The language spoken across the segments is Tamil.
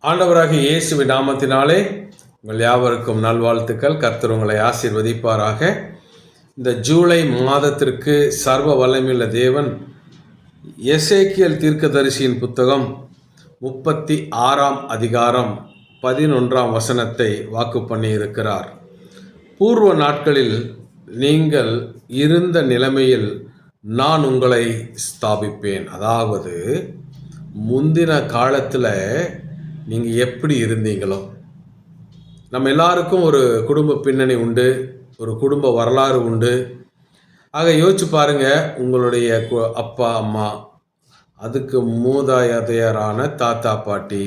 ஆண்டவராகிய இயேசுவின் நாமத்தினாலே உங்கள் யாவருக்கும் நல்வாழ்த்துக்கள். கர்த்தர் உங்களை ஆசீர்வதிப்பாராக. இந்த ஜூலை மாதத்திற்கு சர்வ வல்லமையுள்ள தேவன் எசேக்கியேல் தீர்க்கதரிசியின் புத்தகம் 36ஆம் அதிகாரம் 11ஆம் வசனத்தை வாக்கு பண்ணி இருக்கிறார். பூர்வ நாட்களில் நீங்கள் இருந்த நிலைமையில் நான் உங்களை ஸ்தாபிப்பேன். அதாவது முந்தின காலத்தில் நீங்கள் எப்படி இருந்தீங்களோ, நம்ம எல்லாருக்கும் ஒரு குடும்ப பின்னணி உண்டு, ஒரு குடும்ப வரலாறு உண்டு. ஆக யோசிச்சு பாருங்கள், உங்களுடைய அப்பா அம்மா, அதுக்கு மூதாதையரான தாத்தா பாட்டி,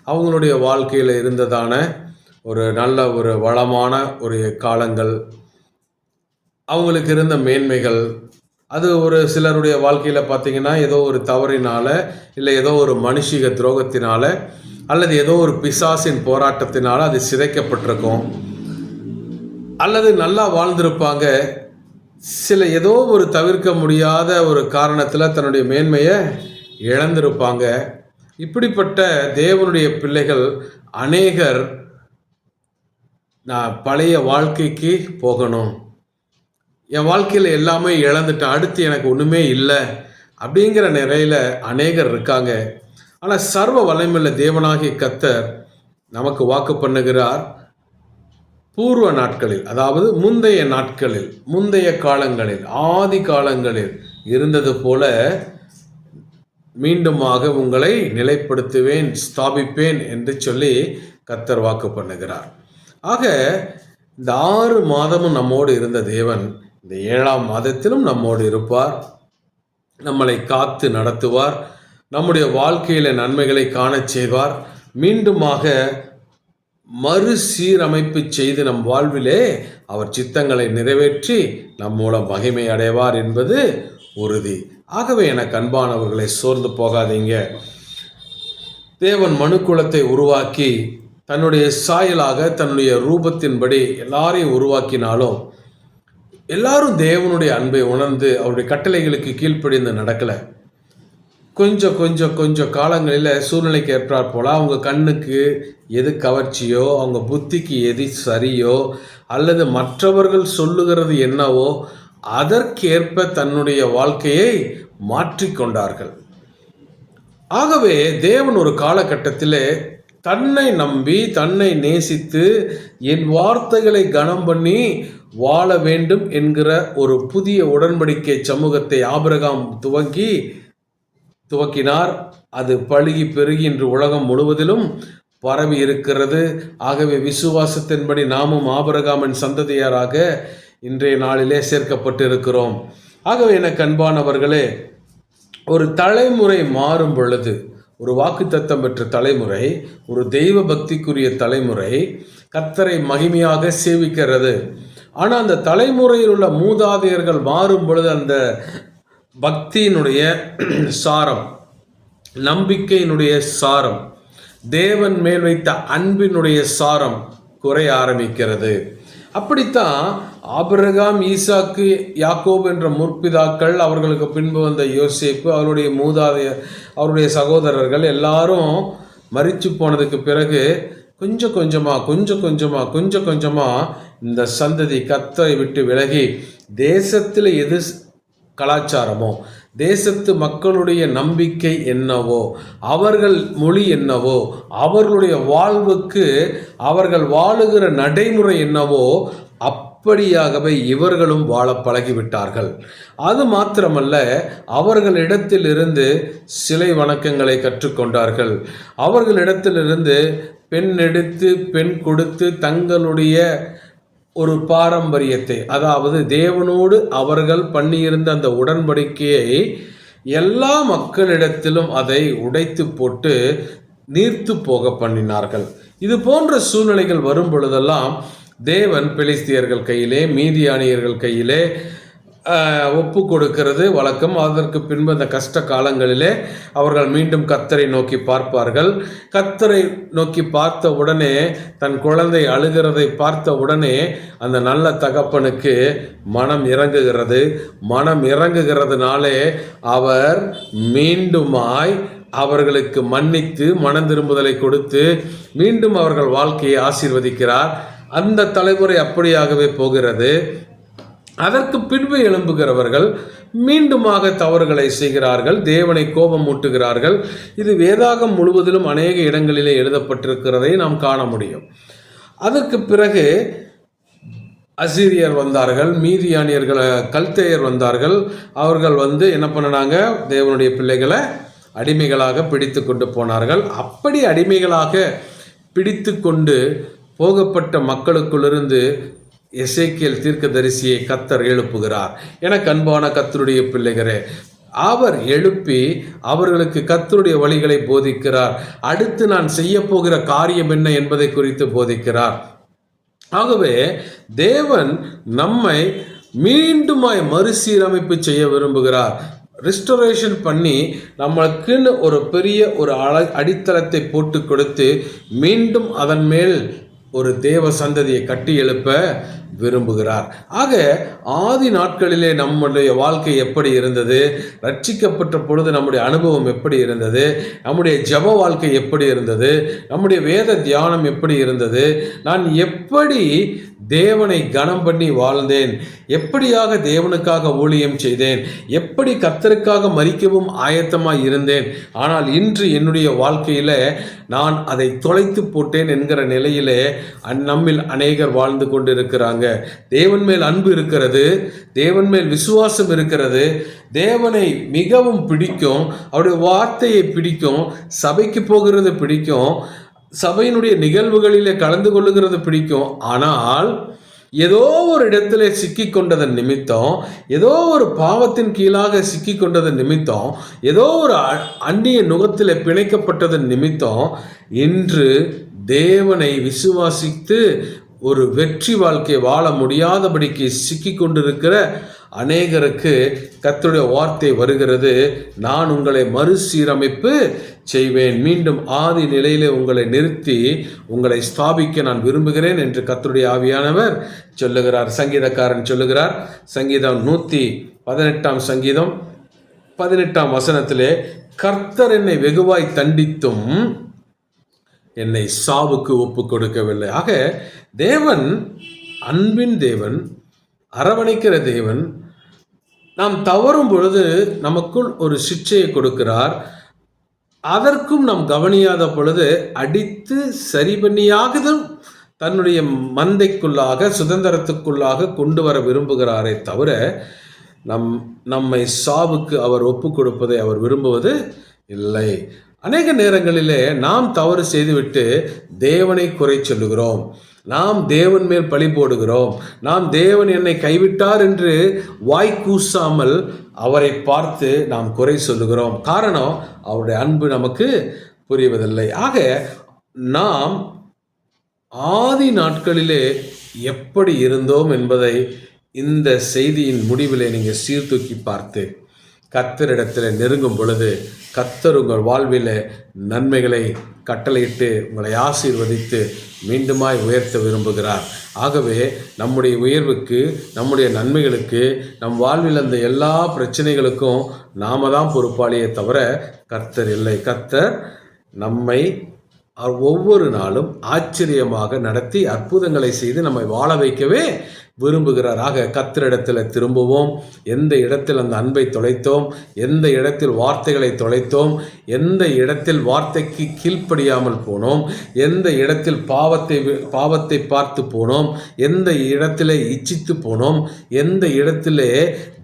அவங்களுடைய வாழ்க்கையில் இருந்ததான ஒரு நல்ல ஒரு வளமான ஒரு காலங்கள், அவங்களுக்கு இருந்த மேன்மைகள், அது ஒரு சிலருடைய வாழ்க்கையில் பார்த்திங்கன்னா ஏதோ ஒரு தவறினால், இல்லை ஏதோ ஒரு மனுஷிக துரோகத்தினால், அல்லது ஏதோ ஒரு பிசாசின் போராட்டத்தினால் அது சிதைக்கப்பட்டிருக்கும். அல்லது நல்லா வாழ்ந்திருப்பாங்க, சில ஏதோ ஒரு தவிர்க்க முடியாத ஒரு காரணத்தில் தன்னுடைய மேன்மையை இழந்திருப்பாங்க. இப்படிப்பட்ட தேவனுடைய பிள்ளைகள் அநேகர் நான் பழைய வாழ்க்கைக்கு போகணும், என் வாழ்க்கையில் எல்லாமே இழந்துட்டேன், அடுத்து எனக்கு ஒன்றுமே இல்லை அப்படிங்கிற நிலையில் அநேகர் இருக்காங்க. ஆனால் சர்வ வல்லமையுள்ள தேவனாகிய கர்த்தர் நமக்கு வாக்கு பண்ணுகிறார், பூர்வ நாட்களில், அதாவது முந்தைய நாட்களில், முந்தைய காலங்களில், ஆதி காலங்களில் இருந்தது போல மீண்டுமாக உங்களை நிலைப்படுத்துவேன், ஸ்தாபிப்பேன் என்று சொல்லி கர்த்தர் வாக்கு பண்ணுகிறார். ஆக இந்த 6 மாதமும் நம்மோடு இருந்த தேவன் இந்த 7ஆம் மாதத்திலும் நம்மோடு இருப்பார், நம்மளை காத்து நடத்துவார், நம்முடைய வாழ்க்கையில் நன்மைகளை காணச் செய்வார், மீண்டுமாக மறுசீரமைப்பு செய்து நம் வாழ்விலே அவர் சித்தங்களை நிறைவேற்றி நம் மூலம் மகிமை அடைவார் என்பது உறுதி. ஆகவே எனக்கு அன்பானவர்களை, சோர்ந்து போகாதீங்க. தேவன் மனுக்குலத்தை உருவாக்கி தன்னுடைய சாயலாக தன்னுடைய ரூபத்தின்படி எல்லாரையும் உருவாக்கினாலும் எல்லாரும் தேவனுடைய அன்பை உணர்ந்து அவருடைய கட்டளைகளுக்கு கீழ்ப்படிந்து நடக்கலை. கொஞ்சம் காலங்களில் சூழ்நிலைக்கு ஏற்றாற் போல் அவங்க கண்ணுக்கு எது கவர்ச்சியோ, அவங்க புத்திக்கு எது சரியோ, அல்லது மற்றவர்கள் சொல்லுகிறது என்னவோ அதற்கேற்ப தன்னுடைய வாழ்க்கையை மாற்றிக்கொண்டார்கள். ஆகவே தேவன் ஒரு காலகட்டத்தில் தன்னை நம்பி, தன்னை நேசித்து, என் வார்த்தைகளை கனம் பண்ணி வாழ வேண்டும் என்கிற ஒரு புதிய உடன்படிக்கை சமூகத்தை ஆபிரகாம் துவக்கினார். அது பழுகி பெருகி இன்று உலகம் முழுவதிலும் பரவி இருக்கிறது. ஆகவே விசுவாசத்தின்படி நாமும் ஆபிரகாமின் சந்ததியாராக இன்றைய நாளிலே சேர்க்கப்பட்டு இருக்கிறோம். ஆகவே எனக்கு அன்பானவர்களே, ஒரு தலைமுறை மாறும் பொழுது, ஒரு வாக்குத்தத்தம் பெற்ற தலைமுறை, ஒரு தெய்வ பக்திக்குரிய தலைமுறை கர்த்தரை மகிமையாக சேவிக்கிறது. ஆனால் அந்த தலைமுறையில் உள்ள மூதாதையர்கள் மாறும் பொழுது அந்த பக்தியினுடைய சாரம், நம்பிக்கையினுடைய சாரம், தேவன் மேல் வைத்த அன்பினுடைய சாரம் குறைய ஆரம்பிக்கிறது. அப்படித்தான் ஆபிரகாம், ஈசாக்கு, யாக்கோபு என்ற முற்பிதாக்கள், அவர்களுக்கு பின்பு வந்த யோசேப்பு, அவருடைய மூதாதையர், அவருடைய சகோதரர்கள் எல்லாரும் மரித்து போனதுக்கு பிறகு கொஞ்சம் கொஞ்சமாக இந்த சந்ததி கர்த்தரை விட்டு விலகி தேசத்தில் எது கலாச்சாரமோ, தேசத்து மக்களுடைய நம்பிக்கை என்னவோ, அவர்கள் மொழி என்னவோ, அவர்களுடைய வாழ்வுக்கு அவர்கள் வாழுகிற நடைமுறை என்னவோ அப்படியாகவே இவர்களும் வாழ பழகிவிட்டார்கள். அது மாத்திரமல்ல, அவர்களிடத்திலிருந்து சிலை வணக்கங்களை கற்றுக்கொண்டார்கள். அவர்களிடத்திலிருந்து பெண் எடுத்து பெண் கொடுத்து தங்களுடைய ஒரு பாரம்பரியத்தை, அதாவது தேவனோடு அவர்கள் பண்ணியிருந்த அந்த உடன்படிக்கையை எல்லா மக்களிடத்திலும் அதை உடைத்து போட்டு நீர்த்து போக பண்ணினார்கள். இது போன்ற சூழ்நிலைகள் வரும் பொழுதெல்லாம் தேவன் பெலிஸ்தியர்கள் கையிலே, மீதியானியர்கள் கையிலே ஒப்பு கொடுக்கிறது வழக்கம். அதற்கு பின்பு அந்த கஷ்ட காலங்களிலே அவர்கள் மீண்டும் கர்த்தரை நோக்கி பார்ப்பார்கள். கர்த்தரை நோக்கி பார்த்த உடனே, தன் குழந்தை அழுகிறதை பார்த்த உடனே அந்த நல்ல தகப்பனுக்கு மனம் இறங்குகிறதுனாலே அவர் மீண்டுமாய் அவர்களுக்கு மன்னித்து மனம் திரும்புதலை கொடுத்து மீண்டும் அவர்கள் வாழ்க்கையை ஆசீர்வதிக்கிறார். அந்த தலைமுறை அப்படியாகவே போகிறது. அதற்கு பின்பு எழும்புகிறவர்கள் மீண்டுமாக தவறுகளை செய்கிறார்கள், தேவனை கோபம் மூட்டுகிறார்கள். இது வேதாகம் முழுவதிலும் அநேக இடங்களிலே எழுதப்பட்டிருக்கிறதை நாம் காண முடியும். அதற்கு பிறகு அசீரியர் வந்தார்கள், மீதியானியர்கள், கல்தேயர் வந்தார்கள். அவர்கள் என்ன பண்ணினாங்க, தேவனுடைய பிள்ளைகளை அடிமைகளாக பிடித்து கொண்டு போனார்கள். அப்படி அடிமைகளாக பிடித்து கொண்டு போகப்பட்ட மக்களுக்குள்ளிருந்து எசேக்கியேல் தீர்க்கதரிசியை கர்த்தர் எழுப்புகிறார். எனக்கு அன்பான கர்த்தருடைய பிள்ளைகளே, அவர் எழுப்பி அவர்களுக்கு கர்த்தருடைய வழிகளை போதிக்கிறார். அடுத்து நான் செய்ய போகிற காரியம் என்ன என்பதை குறித்து போதிக்கிறார். ஆகவே தேவன் நம்மை மீண்டுமாய் மறுசீரமைப்பு செய்ய விரும்புகிறார். ரிஸ்டோரேஷன் பண்ணி நம்மளுக்குன்னு ஒரு பெரிய ஒரு அடித்தளத்தை போட்டு கொடுத்து மீண்டும் அதன் மேல் ஒரு தேவ சந்ததியை கட்டி எழுப்ப விரும்புகிறார். ஆக ஆதி நாட்களிலே நம்முடைய வாழ்க்கை எப்படி இருந்தது, ரட்சிக்கப்பட்ட பொழுது நம்முடைய அனுபவம் எப்படி இருந்தது, நம்முடைய ஜெப வாழ்க்கை எப்படி இருந்தது, நம்முடைய வேத தியானம் எப்படி இருந்தது, நான் எப்படி தேவனை கனம் பண்ணி வாழ்ந்தேன், எப்படியாக தேவனுக்காக ஊழியம் செய்தேன், எப்படி கர்த்தருக்காக மரிக்கவும் ஆயத்தமாய் இருந்தேன், ஆனால் இன்று என்னுடைய வாழ்க்கையில் நான் அதை தொலைத்து போட்டேன் என்கிற நிலையிலே நம்மில் அநேகர் வாழ்ந்து கொண்டு இருக்கிறாங்க. தேவன் மேல் அன்பு இருக்கிறது, தேவன் மேல் விசுவாசம் இருக்கிறது, தேவனை மிகவும் பிடிக்கும், அவருடைய வார்த்தையை பிடிக்கும், சபைக்கு போகிறது பிடிக்கும், சபையினுடைய நிகழ்வுகளிலே கலந்து கொள்ளுகிறது பிடிக்கும். ஆனால் ஏதோ ஒரு இடத்துல சிக்கி கொண்டதன் நிமித்தம், ஏதோ ஒரு பாவத்தின் கீழாக சிக்கி கொண்டதன் நிமித்தம், ஏதோ ஒரு அந்நிய நுகத்தில் பிணைக்கப்பட்டதன் நிமித்தம் இன்று தேவனை விசுவாசித்து ஒரு வெற்றி வாழ்க்கை வாழ முடியாதபடிக்கு சிக்கி கொண்டிருக்கிற அநேகருக்கு கர்த்தருடைய வார்த்தை வருகிறது, நான் உங்களை மறுசீரமைப்பு செய்வேன், மீண்டும் ஆதி நிலையிலே உங்களை நிறுத்தி உங்களை ஸ்தாபிக்க நான் விரும்புகிறேன் என்று கர்த்தருடைய ஆவியானவர் சொல்லுகிறார். சங்கீதக்காரன் சொல்லுகிறார், சங்கீதம் 118 சங்கீதம் 18 வசனத்திலே, கர்த்தர் என்னை வெகுவாய் தண்டித்தும் என்னை சாவுக்கு ஒப்பு கொடுக்கவில்லை. ஆக தேவன் அன்பின் தேவன், அரவணைக்கிற தேவன். நாம் தவறும் பொழுது நமக்குள் ஒரு சிட்சையை கொடுக்கிறார். அதற்கும் நாம் கவனியாத பொழுது அடித்து சரி பண்ணியாகதும் தன்னுடைய மந்தைக்குள்ளாக சுதந்திரத்துக்குள்ளாக கொண்டு வர விரும்புகிறாரே தவிர நம்மை சாவுக்கு அவர் ஒப்பு கொடுப்பதை அவர் விரும்புவது இல்லை. அநேக நேரங்களிலே நாம் தவறு செய்துவிட்டு தேவனை குறை சொல்லுகிறோம், நாம் தேவன் மேல் பழி போடுகிறோம், நாம் தேவன் என்னை கைவிட்டார் என்று வாய் கூசாமல் அவரை பார்த்து நாம் குறை சொல்லுகிறோம். காரணம், அவருடைய அன்பு நமக்கு புரிவதில்லை. ஆக நாம் ஆதி நாட்களிலே எப்படி இருந்தோம் என்பதை இந்த செய்தியின் முடிவிலே நீங்கள் சீர்தூக்கி பார்த்து கர்த்தரிடத்தில் நெருங்கும் பொழுது கர்த்தர் உங்கள் வாழ்வில் நன்மைகளை கட்டளையிட்டு உங்களை ஆசீர்வதித்து மீண்டுமாய் உயர்த்த விரும்புகிறார். ஆகவே நம்முடைய உயர்வுக்கு, நம்முடைய நன்மைகளுக்கு, நம் வாழ்வில் அந்த எல்லா பிரச்சனைகளுக்கும் நாம தான் பொறுப்பாளியே தவிர கர்த்தர் இல்லை. கர்த்தர் நம்மை ஒவ்வொரு நாளும் ஆச்சரியமாக நடத்தி அற்புதங்களை செய்து நம்மை வாழ வைக்கவே விரும்புகிறார். ஆக கர்த்தரிடத்தில் திரும்புவோம். எந்த இடத்தில் அந்த அன்பை தொலைத்தோம், எந்த இடத்தில் வார்த்தைகளை தொலைத்தோம், எந்த இடத்தில் வார்த்தைக்கு கீழ்ப்படியாமல் போனோம், எந்த இடத்தில் பாவத்தை பார்த்து போனோம், எந்த இடத்திலே இச்சித்து போனோம், எந்த இடத்திலே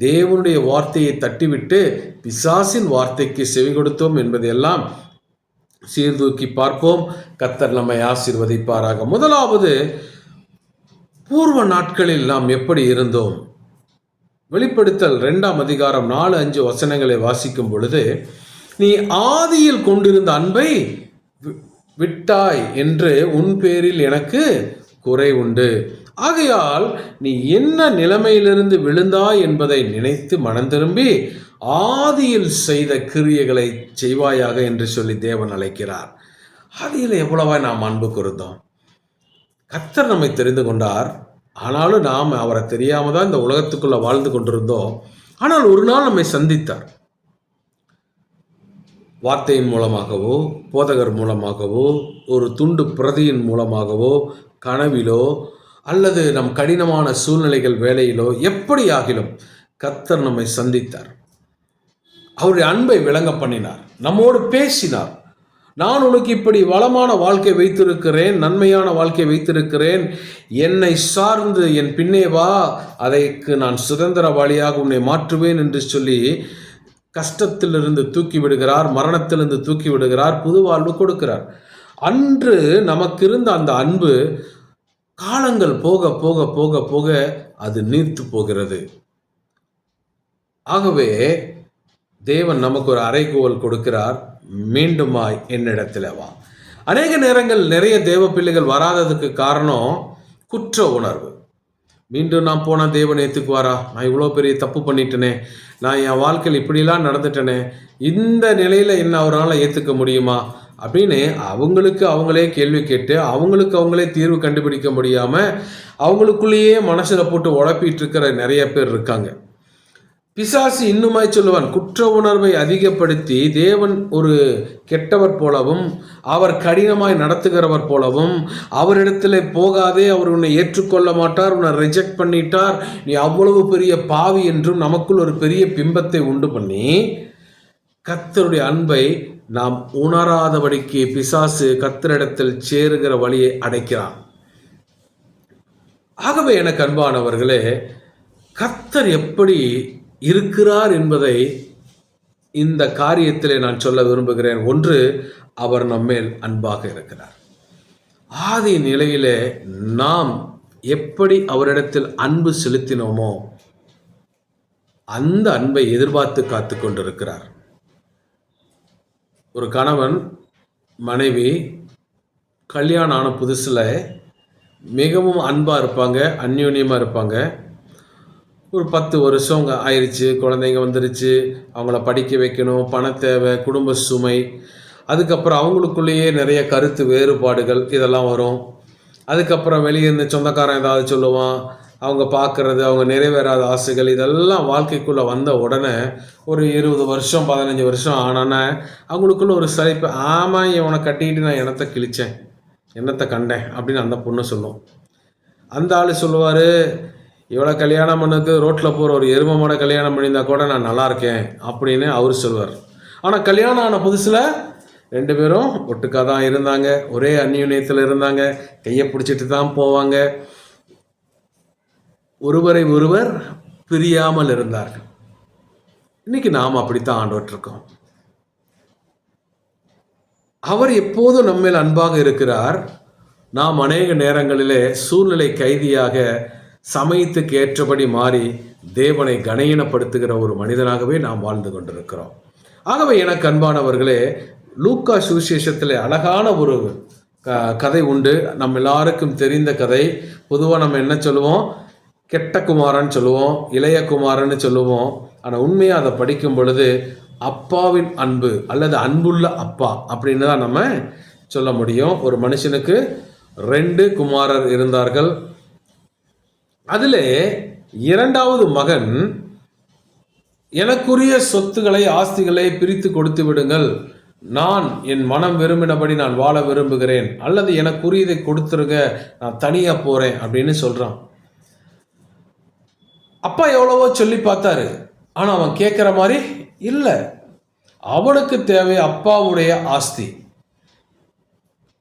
தேவனுடைய வார்த்தையை தட்டிவிட்டு பிசாசின் வார்த்தைக்கு செவி கொடுத்தோம் என்பதையெல்லாம் சீர்தூக்கி பார்ப்போம். கர்த்தர் நம்மை ஆசீர்வதிப்பாராக. முதலாவது, பூர்வ நாட்களில் நாம் எப்படி இருந்தோம்? வெளிப்படுத்தல் 2 அதிகாரம் 4-5 வசனங்களை வாசிக்கும் பொழுது, நீ ஆதியில் கொண்டிருந்த அன்பை விட்டாய் என்று உன் பேரில் எனக்கு குறை உண்டு. ஆகையால் நீ என்ன நிலைமையிலிருந்து விழுந்தாய் என்பதை நினைத்து மனம் திரும்பி ஆதியில் செய்த கிரியைகளை செய்வாயாக என்று சொல்லி தேவன் அழைக்கிறார். ஆதியில் எவ்வளவா நாம் அன்பு கூர்ந்தோம். கர்த்தர் நம்மை தெரிந்து கொண்டார். ஆனாலும் நாம் அவரை தெரியாம தான் இந்த உலகத்துக்குள்ள வாழ்ந்து கொண்டிருந்தோம். ஆனால் ஒரு நாள் நம்மை சந்தித்தார். வார்த்தையின் மூலமாகவோ, போதகர் மூலமாகவோ, ஒரு துண்டு பிரதியின் மூலமாகவோ, கனவிலோ அல்லது நம் கடினமான சூழ்நிலைகள் வேலையிலோ எப்படியாகிலும் கர்த்தர் நம்மை சந்தித்தார். அவருடைய அன்பை விளங்க பண்ணினார், நம்மோடு பேசினார். நான் உனக்கு இப்படி வளமான வாழ்க்கை வைத்திருக்கிறேன், நன்மையான வாழ்க்கை வைத்திருக்கிறேன், என்னை சார்ந்து என் பின்னே வா, அதைக்கு நான் சுதந்திரவாளியாக உன்னை மாற்றுவேன் என்று சொல்லி கஷ்டத்திலிருந்து தூக்கி விடுகிறார், மரணத்திலிருந்து தூக்கி விடுகிறார், புது வாழ்வு கொடுக்கிறார். அன்று நமக்கு இருந்த அந்த அன்பு காலங்கள் போக போக போக போக அது நீர்த்து போகிறது. ஆகவே தேவன் நமக்கு ஒரு அறைகூவல் கொடுக்கிறார், மீண்டுமாய் என்னிடத்தில் வா. அநேக நேரங்கள் நிறைய தேவ பிள்ளைகள் வராததுக்கு காரணம் குற்ற உணர்வு. மீண்டும் நான் போனால் தேவன் ஏற்றுக்குவாரா, நான் இவ்வளோ பெரிய தப்பு பண்ணிட்டேனே, நான் என் வாழ்க்கையில் இப்படிலாம் நடந்துட்டேனே, இந்த நிலையில் என்ன அவரால் ஏற்றுக்க முடியுமா அப்படின்னு அவங்களுக்கு அவங்களே கேள்வி கேட்டு அவங்களுக்கு அவங்களே தீர்வு கண்டுபிடிக்க முடியாமல் அவங்களுக்குள்ளேயே மனசில் போட்டு உழப்பிட்டு இருக்கிற நிறைய பேர் இருக்காங்க. பிசாசு இன்னுமாய் சொல்லுவான், குற்ற உணர்வை அதிகப்படுத்தி தேவன் ஒரு கெட்டவர் போலவும் அவர் கடினமாய் நடத்துகிறவர் போலவும் அவரிடத்தில் போகாதே, அவர் உன்னை ஏற்றுக்கொள்ள மாட்டார், உன்னை ரிஜெக்ட் பண்ணிட்டார், நீ அவ்வளவு பெரிய பாவி என்றும் நமக்குள் ஒரு பெரிய பிம்பத்தை உண்டு பண்ணி கர்த்தருடைய அன்பை நாம் உணராதபடிக்கு பிசாசு கர்த்தரிடத்தில் சேருகிற வழியை அடைக்கிறான். ஆகவே எனக்கு அன்பானவர்களே, கர்த்தர் எப்படி இருக்கிறார் என்பதை இந்த காரியத்திலே நான் சொல்ல விரும்புகிறேன். ஒன்று, அவர் நம்மேல் அன்பாக இருக்கிறார். ஆதி நிலையிலே நாம் எப்படி அவரிடத்தில் அன்பு செலுத்தினோமோ அந்த அன்பை எதிர்பார்த்து காத்து கொண்டிருக்கிறார். ஒரு கணவன் மனைவி கல்யாணம் ஆன புதுசில் மிகவும் அன்பாக இருப்பாங்க, அந்யோன்யமாக இருப்பாங்க. ஒரு 10 வருஷம் ஆயிடுச்சு, குழந்தைங்க வந்துருச்சு, அவங்கள படிக்க வைக்கணும், பண தேவை, குடும்ப சுமை, அதுக்கப்புறம் அவங்களுக்குள்ளேயே நிறைய கருத்து வேறுபாடுகள் இதெல்லாம் வரும். அதுக்கப்புறம் வெளியே இருந்து சொந்தக்காரன் ஏதாவது சொல்லுவான், அவங்க பார்க்குறது, அவங்க நிறைவேறாத ஆசைகள், இதெல்லாம் வாழ்க்கைக்குள்ளே வந்த உடனே ஒரு 20 வருஷம் 15 வருஷம் ஆனானே அவங்களுக்குள்ள ஒரு சலிப்பு. ஆமாம், இவனை கட்டிக்கிட்டு நான் என்னத்தை கிழித்தேன், என்னத்தை கண்டேன் அப்படின்னு அந்த பொண்ணு சொல்லும். அந்த ஆள் சொல்லுவார், இவ்வளோ கல்யாணம் பண்ணது ரோட்டில் போகிற ஒரு எருமை மாடை கல்யாணம் பண்ணியிருந்தா கூட நான் நல்லா இருக்கேன் அப்படின்னு அவர் சொல்வார். ஆனால் கல்யாணம் ஆன புதுசில் 2 பேரும் ஒட்டுக்காக தான் இருந்தாங்க, ஒரே அந்யோன்யத்தில் இருந்தாங்க, கையை பிடிச்சிட்டு தான் போவாங்க, ஒருவரை ஒருவர் பிரியாமல் இருந்தார்கள். இன்னைக்கு நாம் அப்படித்தான் ஆண்டவற்றிருக்கோம். அவர் எப்போதும் நம்மேல் அன்பாக இருக்கிறார். நாம் அநேக நேரங்களிலே சூழ்நிலை கைதியாக சமயத்துக்கு ஏற்றபடி மாறி தேவனை கனயீனப்படுத்துகிற ஒரு மனிதனாகவே நாம் வாழ்ந்து கொண்டிருக்கிறோம். ஆகவே எனக்கு அன்பானவர்களே, லூக்கா சுவிசேஷத்தில் அழகான ஒரு கதை உண்டு, நம்ம எல்லாருக்கும் தெரிந்த கதை. பொதுவாக நம்ம என்ன சொல்லுவோம், கெட்ட குமாரன் சொல்லுவோம், இளைய குமாரன்னு சொல்லுவோம். ஆனால் உண்மையாக அதை படிக்கும் பொழுது அப்பாவின் அன்பு அல்லது அன்புள்ள அப்பா அப்படின்னு தான் நம்ம சொல்ல முடியும். ஒரு மனுஷனுக்கு 2 குமாரர் இருந்தார்கள். அதில் 2வது மகன், எனக்குரிய சொத்துக்களை ஆஸ்திகளை பிரித்து கொடுத்து விடுங்கள், நான் என் மனம் விரும்பினபடி நான் வாழ விரும்புகிறேன், அல்லது எனக்குரியதை கொடுத்துருங்க, நான் தனியாக போகிறேன் அப்படின்னு சொல்கிறான். அப்பா எவ்வளவோ சொல்லி பார்த்தாரு, ஆனால் அவன் கேட்குற மாதிரி இல்லை. அவனுக்கு தேவை அப்பாவுடைய ஆஸ்தி.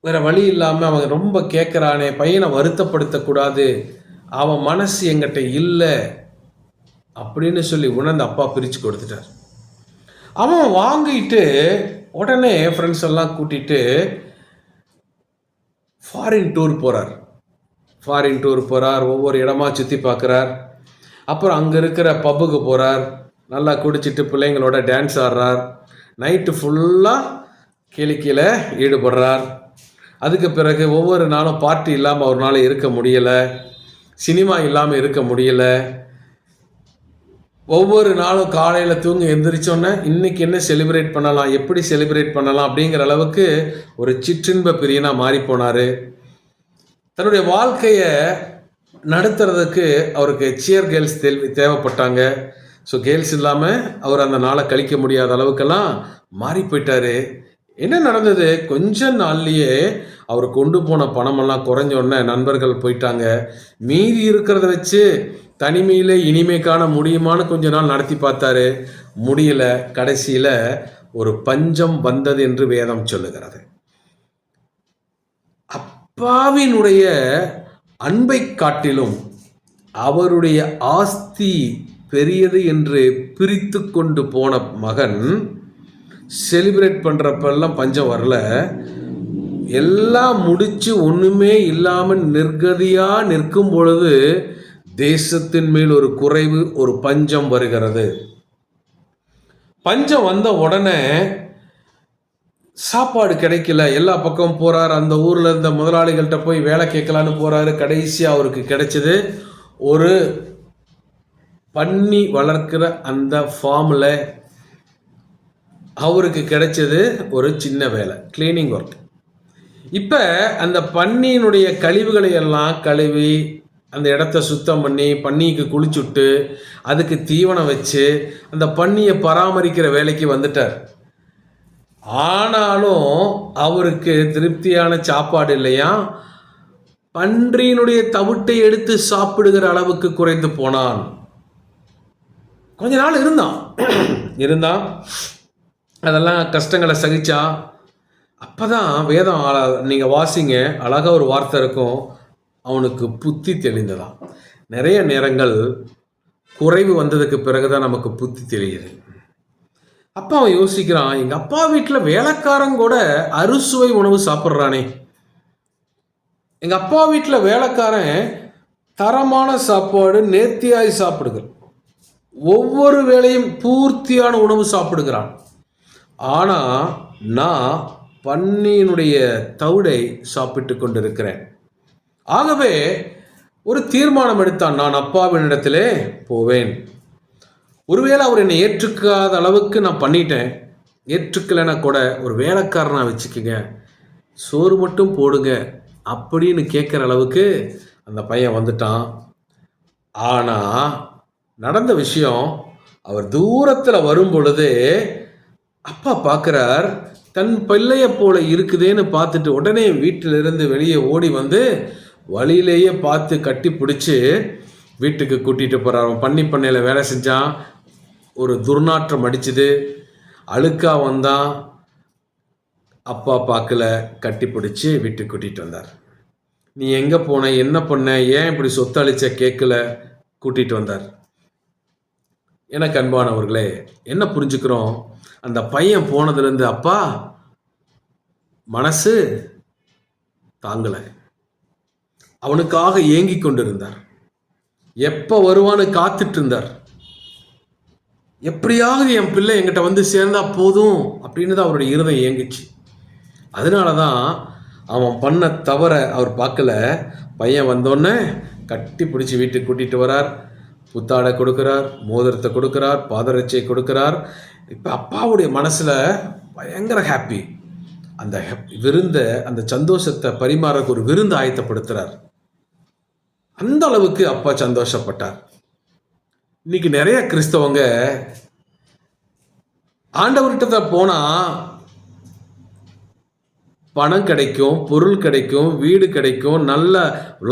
வேற வழி இல்லாமல் அவன் ரொம்ப கேட்குறானே, பையனை வருத்தப்படுத்தக்கூடாது, அவன் மனசு எங்கிட்ட இல்லை அப்படின்னு சொல்லி உணர்ந்து அப்பா பிரித்து கொடுத்துட்டார். அவன் வாங்கிட்டு உடனே ஃப்ரெண்ட்ஸ் எல்லாம் கூட்டிகிட்டு ஃபாரின் டூர் போகிறார். ஒவ்வொரு இடமா சுற்றி பார்க்குறார். அப்புறம் அங்கே இருக்கிற பப்புக்கு போகிறார், நல்லா குடிச்சிட்டு பிள்ளைங்களோட டான்ஸ் ஆடுறார். நைட்டு ஃபுல்லாக கீழே ஈடுபடுறார். அதுக்கு பிறகு ஒவ்வொரு நாளும் பார்ட்டி இல்லாமல் ஒரு நாள் இருக்க முடியலை, சினிமா இல்லாமல் இருக்க முடியலை. ஒவ்வொரு நாளும் காலையில் தூங்கி எந்திரிச்சோன்னே இன்றைக்கி என்ன செலிப்ரேட் பண்ணலாம், எப்படி செலிப்ரேட் பண்ணலாம் அப்படிங்கிற அளவுக்கு ஒரு சிற்றின்ப பிரியனாக மாறிப்போனார். தன்னுடைய வாழ்க்கையை நடத்துறதுக்கு அவருக்கு சியர் கேர்ள்ஸ் தேவைப்பட்டாங்க. ஸோ கேர்ள்ஸ் இல்லாமல் அவர் அந்த நாளை கழிக்க முடியாத அளவுக்கெல்லாம் மாறி போயிட்டாரு. என்ன நடந்தது? கொஞ்ச நாள்லயே அவர் கொண்டு போன பணமெல்லாம் குறைஞ்ச உடனே நண்பர்கள் போயிட்டாங்க. மீதி இருக்கிறத வச்சு தனிமையில இனிமை காண முடியுமான்னு கொஞ்ச நாள் நடத்தி பார்த்தாரு. முடியல. கடைசியில ஒரு பஞ்சம் வந்தது என்று வேதம் சொல்லுகிறது. அப்பாவினுடைய அன்பை காட்டிலும் அவருடைய ஆஸ்தி பெரியது என்று பிரித்து கொண்டு போன மகன் செலிப்ரேட் பண்ணுறப்பெல்லாம் பஞ்சம் வரல. எல்லாம் முடிச்சு ஒன்றுமே இல்லாமல் நிர்கதியாக நிற்கும் பொழுது தேசத்தின் மேல் ஒரு குறைவு, ஒரு பஞ்சம் வருகிறது. பஞ்சம் வந்த உடனே சாப்பாடு கிடைக்கல. எல்லா பக்கம் போகிறார். அந்த ஊரில் இருந்த முதலாளிகள்கிட்ட போய் வேலை கேட்கலான்னு போகிறாரு. கடைசியாக அவருக்கு கிடைச்சது ஒரு பன்னி வளர்க்கிற அந்த ஃபார்மில் அவருக்கு கிடைச்சது ஒரு சின்ன வேலை, கிளீனிங் ஒர்க். இப்போ அந்த பன்னியினுடைய கழிவுகளை எல்லாம் கழுவி அந்த இடத்த சுத்தம் பண்ணி பன்னிக்கு குளிச்சுட்டு அதுக்கு தீவனம் வச்சு அந்த பன்னியை பராமரிக்கிற வேலைக்கு வந்துட்டார். ஆனாலும் அவருக்கு திருப்தியான சாப்பாடு இல்லையா. பன்றியினுடைய தவிட்டை எடுத்து சாப்பிடுகிற அளவுக்கு குறைந்து போனான். கொஞ்ச நாள் இருந்தான் அதெல்லாம் கஷ்டங்களை சகிச்சா. அப்போதான் வேதம் நீங்கள் வாசிங்க, அழகாக ஒரு வார்த்தை இருக்கும், அவனுக்கு புத்தி தெளிந்ததான். நிறைய நேரங்கள் குறைவு வந்ததுக்கு பிறகுதான் நமக்கு புத்தி தெரியுது. அப்பா அவன் யோசிக்கிறான், எங்கள் அப்பா வீட்டில் வேலைக்காரன் கூட அறுசுவை உணவு சாப்பிட்றானே. எங்கள் அப்பா வீட்டில் வேலைக்காரன் தரமான சாப்பாடு நேர்த்தியாய் சாப்பிடுகிறான், ஒவ்வொரு வேளையும் பூர்த்தியான உணவு சாப்பிடுகிறான். ஆனால் நான் பன்னியினுடைய தவிடை சாப்பிட்டு கொண்டிருக்கிறேன். ஆகவே ஒரு தீர்மானம் எடுத்தான், நான் அப்பாவினிடத்திலே போவேன். ஒருவேளை அவர் என்னை ஏற்றுக்காத அளவுக்கு நான் பண்ணிட்டேன், ஏற்றுக்கலைன்னா கூட ஒரு வேலைக்காரனாக வச்சுக்கோங்க, சோறு மட்டும் போடுங்க அப்படின்னு கேட்குற அளவுக்கு அந்த பையன் வந்துட்டான். ஆனால் நடந்த விஷயம், அவர் தூரத்தில் வரும் பொழுது அப்பா பார்க்குறார், தன் பிள்ளையை போல இருக்குதேன்னு பார்த்துட்டு உடனே வீட்டிலிருந்து வெளியே ஓடி வந்து வழியிலேயே பார்த்து கட்டி பிடிச்சி வீட்டுக்கு கூட்டிகிட்டு போகிறார். அவன் பண்ணையில் வேலை செஞ்சான், ஒரு துர்நாற்றம் அடிச்சுது, அழுக்கா வந்தான். அப்பா பார்க்கல, கட்டி பிடிச்சி வீட்டுக்கு கூட்டிகிட்டு வந்தார். நீ எங்கே போன, என்ன பண்ண, ஏன் இப்படி சொத்து அழிச்ச கேட்கல, கூட்டிகிட்டு வந்தார். எனக்கு அன்பானவர்களே, என்ன புரிஞ்சுக்கிறோம், அந்த பையன் போனதுலேருந்து அப்பா மனசு தாங்கலை, அவனுக்காக ஏங்கி கொண்டிருந்தார், எப்போ வருவான்னு காத்துட்டு இருந்தார். எப்படியாவது என் பிள்ளை என்கிட்ட வந்து சேர்ந்தா போதும் அப்படின்னு தான் அவருடைய இருதயம் ஏங்குச்சு. அதனால தான் அவன் பண்ண தவற அவர் பார்க்கல. பையன் வந்தோடனே கட்டி பிடிச்சி வீட்டுக்கு கூட்டிகிட்டு வரார், புத்தாடை கொடுக்குறார், மோதிரத்தை கொடுக்குறார், பாதரட்சை கொடுக்குறார். இப்போ அப்பாவுடைய மனசில் பயங்கர ஹாப்பி. அந்த விருந்தை, அந்த சந்தோஷத்தை பரிமாறக்கு ஒரு விருந்து ஆயத்தப்படுத்துகிறார். அந்த அளவுக்கு அப்பா சந்தோஷப்பட்டார். இன்னைக்கு நிறைய கிறிஸ்தவங்க ஆண்டவர்கிட்ட போனால் பணம் கிடைக்கும், பொருள் கிடைக்கும், வீடு கிடைக்கும், நல்ல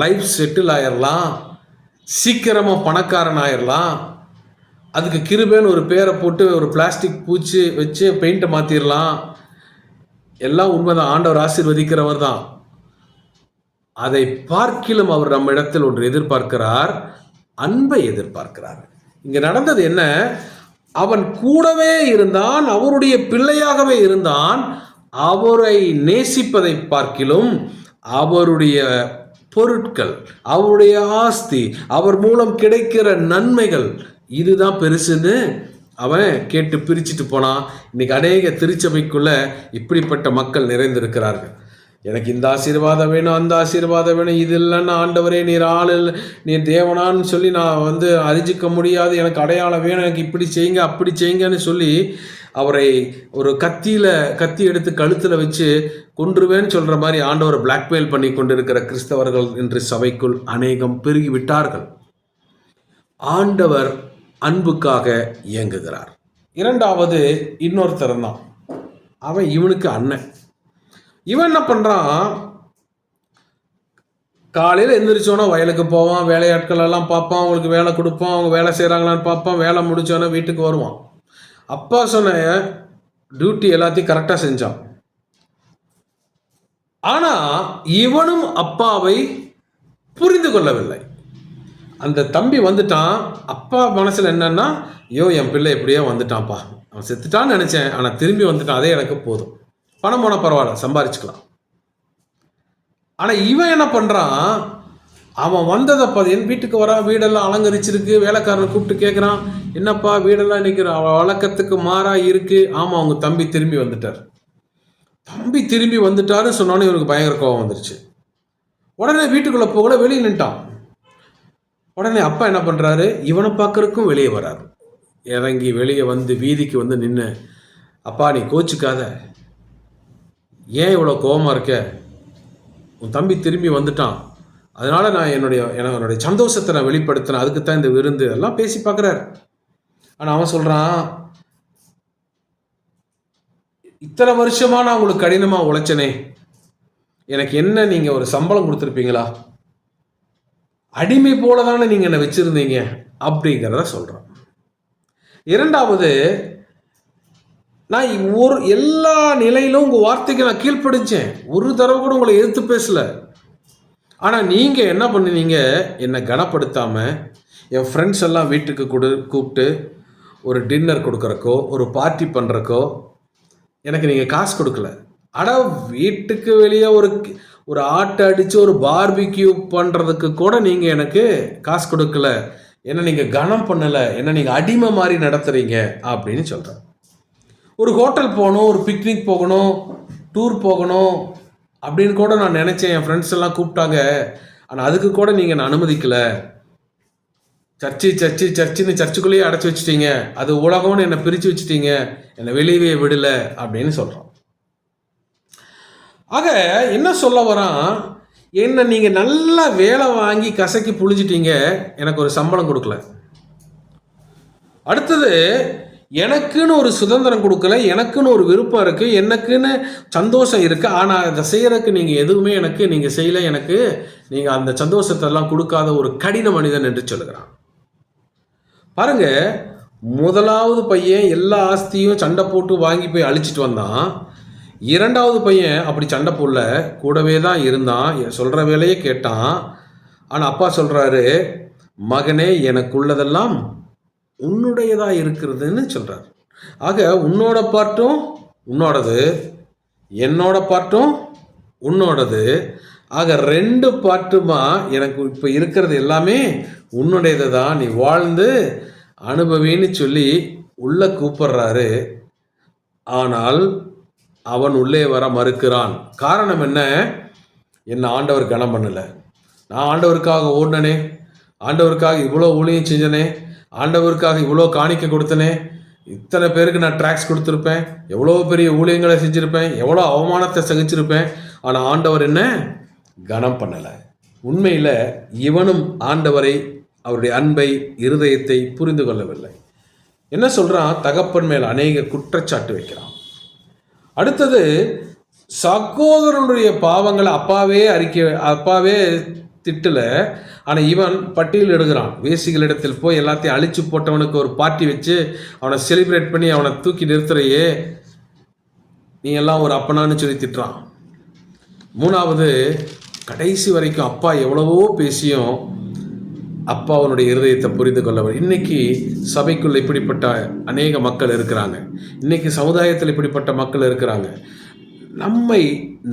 லைஃப் செட்டில் ஆயிடலாம், சீக்கிரமாக பணக்காரன் ஆயிடலாம், அதுக்கு கிருபேன்னு ஒரு பேரை போட்டு ஒரு பிளாஸ்டிக் பூச்சி வச்சு பெயிண்ட்டை மாற்றிடலாம். எல்லாம் உண்மைதான், ஆண்டவர் ஆசீர்வதிக்கிறவர் தான். அதை பார்க்கிலும் அவர் நம்ம இடத்தில் ஒன்று எதிர்பார்க்கிறார், அன்பை எதிர்பார்க்கிறார். இங்கே நடந்தது என்ன, அவன் கூடவே இருந்தான், அவருடைய பிள்ளையாகவே இருந்தான். அவரை நேசிப்பதை பார்க்கிலும் அவருடைய பொருட்கள், அவருடைய ஆஸ்தி, அவர் மூலம் கிடைக்கிற நன்மைகள், இதுதான் பெருசுன்னு அவன் கேட்டு பிரிச்சுட்டு போனான். இன்னைக்கு அநேக திருச்சபைக்குள்ள இப்படிப்பட்ட மக்கள் நிறைந்திருக்கிறார்கள். எனக்கு இந்த ஆசீர்வாதம் வேணும், அந்த ஆசீர்வாதம் வேணும், இது இல்லைன்னா ஆண்டவரே நீர் ஆளில் நீர் தேவனான்னு சொல்லி நான் அறிஞ்சிக்க முடியாது, எனக்கு அடையாளம் வேணும், எனக்கு இப்படி செய்யுங்க அப்படி செய்யுங்கன்னு சொல்லி அவரை ஒரு கத்தி எடுத்து கழுத்தில் வச்சு கொன்றுவேன்னு சொல்கிற மாதிரி ஆண்டவரை பிளாக்மெயில் பண்ணி கொண்டிருக்கிற கிறிஸ்தவர்கள் இன்று சபைக்குள் அநேகம் பெருகி விட்டார்கள். ஆண்டவர் அன்புக்காக இயங்குகிறார். இரண்டாவது இன்னொருத்தர் தான், அவன் இவனுக்கு அண்ணன். இவன் என்ன பண்ணுறான், காலையில் எந்திரிச்சோன்னா வயலுக்கு போவான், வேலையாட்கள் எல்லாம் பார்ப்பான், அவங்களுக்கு வேலை கொடுப்பான், அவங்க வேலை செய்கிறாங்களான்னு பார்ப்பான், வேலை முடித்தோன்னே வீட்டுக்கு வருவான். அப்பா சொன்ன டியூட்டி எல்லாத்தையும் கரெக்டாக செஞ்சான். ஆனால் இவனும் அப்பாவை புரிந்து கொள்ளவில்லை. அந்த தம்பி வந்துட்டான், அப்பா மனசில் என்னன்னா, ஐயோ என் பிள்ளை எப்படியோ வந்துட்டான்ப்பா, அவன் செத்துட்டான்னு நினச்சேன், ஆனால் திரும்பி வந்துட்டான், அதே எனக்கு போதும், பணம் போனால் பரவாயில்ல, சம்பாரிச்சுக்கலாம். ஆனால் இவன் என்ன பண்ணுறான், அவன் வந்ததை என் வீட்டுக்கு வர, வீடெல்லாம் அலங்கரிச்சிருக்கு, வேலைக்காரனை கூப்பிட்டு கேட்குறான், என்னப்பா வீடெல்லாம் இன்னைக்கு வழக்கத்துக்கு மாறாக இருக்குது. ஆமாம், அவங்க தம்பி திரும்பி வந்துட்டார். தம்பி திரும்பி வந்துட்டாருன்னு சொன்னோன்னே இவனுக்கு பயங்கர கோபம் வந்துருச்சு. உடனே வீட்டுக்குள்ளே போகல, வெளியே நின்ட்டான். உடனே அப்பா என்ன பண்ணுறாரு, இவனை பார்க்கறதுக்கும் வெளியே வராரு. இறங்கி வெளியே வந்து வீதிக்கு வந்து நின்று, அப்பா நீ கோச்சிக்காத, ஏன் இவ்வளோ கோபமாக இருக்க, உன் தம்பி திரும்பி வந்துட்டான், அதனால் நான் என்னுடைய சந்தோஷத்தை நான் வெளிப்படுத்தினேன், அதுக்கு தான் இந்த விருந்து எல்லாம் பேசி பார்க்குறாரு. ஆனால் அவன் சொல்கிறான், இத்தனை வருஷமாக நான் உங்களுக்கு கடினமாக உழைச்சனே, எனக்கு என்ன நீங்கள் ஒரு சம்பளம் கொடுத்துருப்பீங்களா, அடிமை போல தானே நீங்கள் என்னை வச்சுருந்தீங்க அப்படிங்கிறத சொல்கிறான். இரண்டாவது, நான் எல்லா நிலையிலும் உங்கள் வார்த்தைக்கு நான் கீழ்ப்படிச்சேன், ஒரு தடவை கூட உங்களை எதிர்த்து பேசலை. ஆனால் நீங்கள் என்ன பண்ணினீங்க, என்னை கனப்படுத்தாமல் என் ஃப்ரெண்ட்ஸ் எல்லாம் வீட்டுக்கு கூப்பிட்டு ஒரு டின்னர் கொடுக்குறக்கோ ஒரு பார்ட்டி பண்ணுறக்கோ எனக்கு நீங்கள் காசு கொடுக்கல. ஆனால் வீட்டுக்கு வெளியே ஒரு ஆட்டை அடித்து ஒரு பார்பிக்யூ பண்ணுறதுக்கு கூட நீங்கள் எனக்கு காசு கொடுக்கல, என்ன நீங்கள் கனம் பண்ணலை, என்ன நீங்கள் அடிமை மாதிரி நடத்துகிறீங்க அப்படின்னு சொல்கிறேன். ஒரு ஹோட்டல் போகணும், ஒரு பிக்னிக் போகணும், டூர் போகணும் அப்படின்னு கூட நான் நினச்சேன், என் ஃப்ரெண்ட்ஸ் எல்லாம் கூப்பிட்டாங்க, ஆனால் அதுக்கு கூட நீங்கள் என்னை அனுமதிக்கலை. சர்ச்சுன்னு சர்ச்சுக்குள்ளேயே அடைச்சி வச்சுட்டீங்க, அது உலகம்னு என்னை பிரித்து வச்சுட்டீங்க, என்னை வெளியவே விடலை அப்படின்னு சொல்கிறோம். ஆக என்ன சொல்ல வரான், என்ன நீங்கள் நல்லா வேலை வாங்கி கசக்கி புழிஞ்சிட்டீங்க, எனக்கு ஒரு சம்பளம் கொடுக்கல. அடுத்தது, எனக்குன்னு ஒரு சுதந்திரம் கொடுக்கல, எனக்குன்னு ஒரு விருப்பம் இருக்குது, எனக்குன்னு சந்தோஷம் இருக்குது, ஆனால் அதை செய்கிறதுக்கு நீங்கள் எதுவுமே நீங்கள் செய்யலை, எனக்கு நீங்கள் அந்த சந்தோஷத்தெல்லாம் கொடுக்காத ஒரு கடின மனிதன் என்று சொல்லுகிறான். பாருங்க, முதலாவது பையன் எல்லா ஆஸ்தியும் சண்டை போட்டு வாங்கி போய் அழிச்சிட்டு வந்தான். இரண்டாவது பையன் அப்படி சண்டை போடல, கூடவே தான் இருந்தான், சொல்கிற வேலையே கேட்டான். ஆனால் அப்பா சொல்கிறாரு, மகனே எனக்குள்ளதெல்லாம் உன்னுடையதாக இருக்கிறதுன்னு சொல்கிறார். ஆக உன்னோட பார்ட்டும் உன்னோடது, என்னோட பார்ட்டும் உன்னோடது. ஆக ரெண்டு பார்ட்டுமா எனக்கு இப்போ இருக்கிறது எல்லாமே உன்னுடையது தான், நீ வாழ்ந்து அனுபவின்னு சொல்லி உள்ளே கூப்பிட்றாரு. ஆனால் அவன் உள்ளே வர மறுக்கிறான். காரணம் என்ன, என்னை ஆண்டவர் கனம் பண்ணலை, நான் ஆண்டவருக்காக ஓடினனே, ஆண்டவருக்காக இவ்வளோ ஊழியம் செஞ்சனே, ஆண்டவருக்காக இவ்வளோ காணிக்கை கொடுத்தனே, இத்தனை பேருக்கு நான் ட்ராக்ஸ் கொடுத்துருப்பேன், எவ்வளோ பெரிய ஊழியங்களை செஞ்சுருப்பேன், எவ்வளோ அவமானத்தை சகிச்சிருப்பேன், ஆனால் ஆண்டவர் என்ன கனம் பண்ணலை. உண்மையில் இவனும் ஆண்டவரை, அவருடைய அன்பை, இருதயத்தை புரிந்து கொள்ளவில்லை. என்ன சொல்கிறான், தகப்பன் மேல் அநேக குற்றச்சாட்டு வைக்கிறான். அடுத்தது, சகோதரனுடைய பாவங்களை அப்பாவே திட்டலை, ஆனால் இவன் பட்டியல் எடுக்கிறான். வேசிகளிடத்தில் போய் எல்லாத்தையும் அழிச்சு போட்டவனுக்கு ஒரு பார்ட்டி வச்சு அவனை செலிப்ரேட் பண்ணி அவனை தூக்கி நிறுத்துறையே, நீ எல்லாம் ஒரு அப்பனான்னு சொல்லி திட்டுறான். மூணாவது, கடைசி வரைக்கும் அப்பா எவ்வளவோ பேசியும் அப்பா அவனுடைய இருதயத்தை புரிந்து கொள்ளவர். இன்னைக்கு சபைக்குள்ள இப்படிப்பட்ட அநேக மக்கள் இருக்கிறாங்க, இன்னைக்கு சமுதாயத்தில் இப்படிப்பட்ட மக்கள் இருக்கிறாங்க.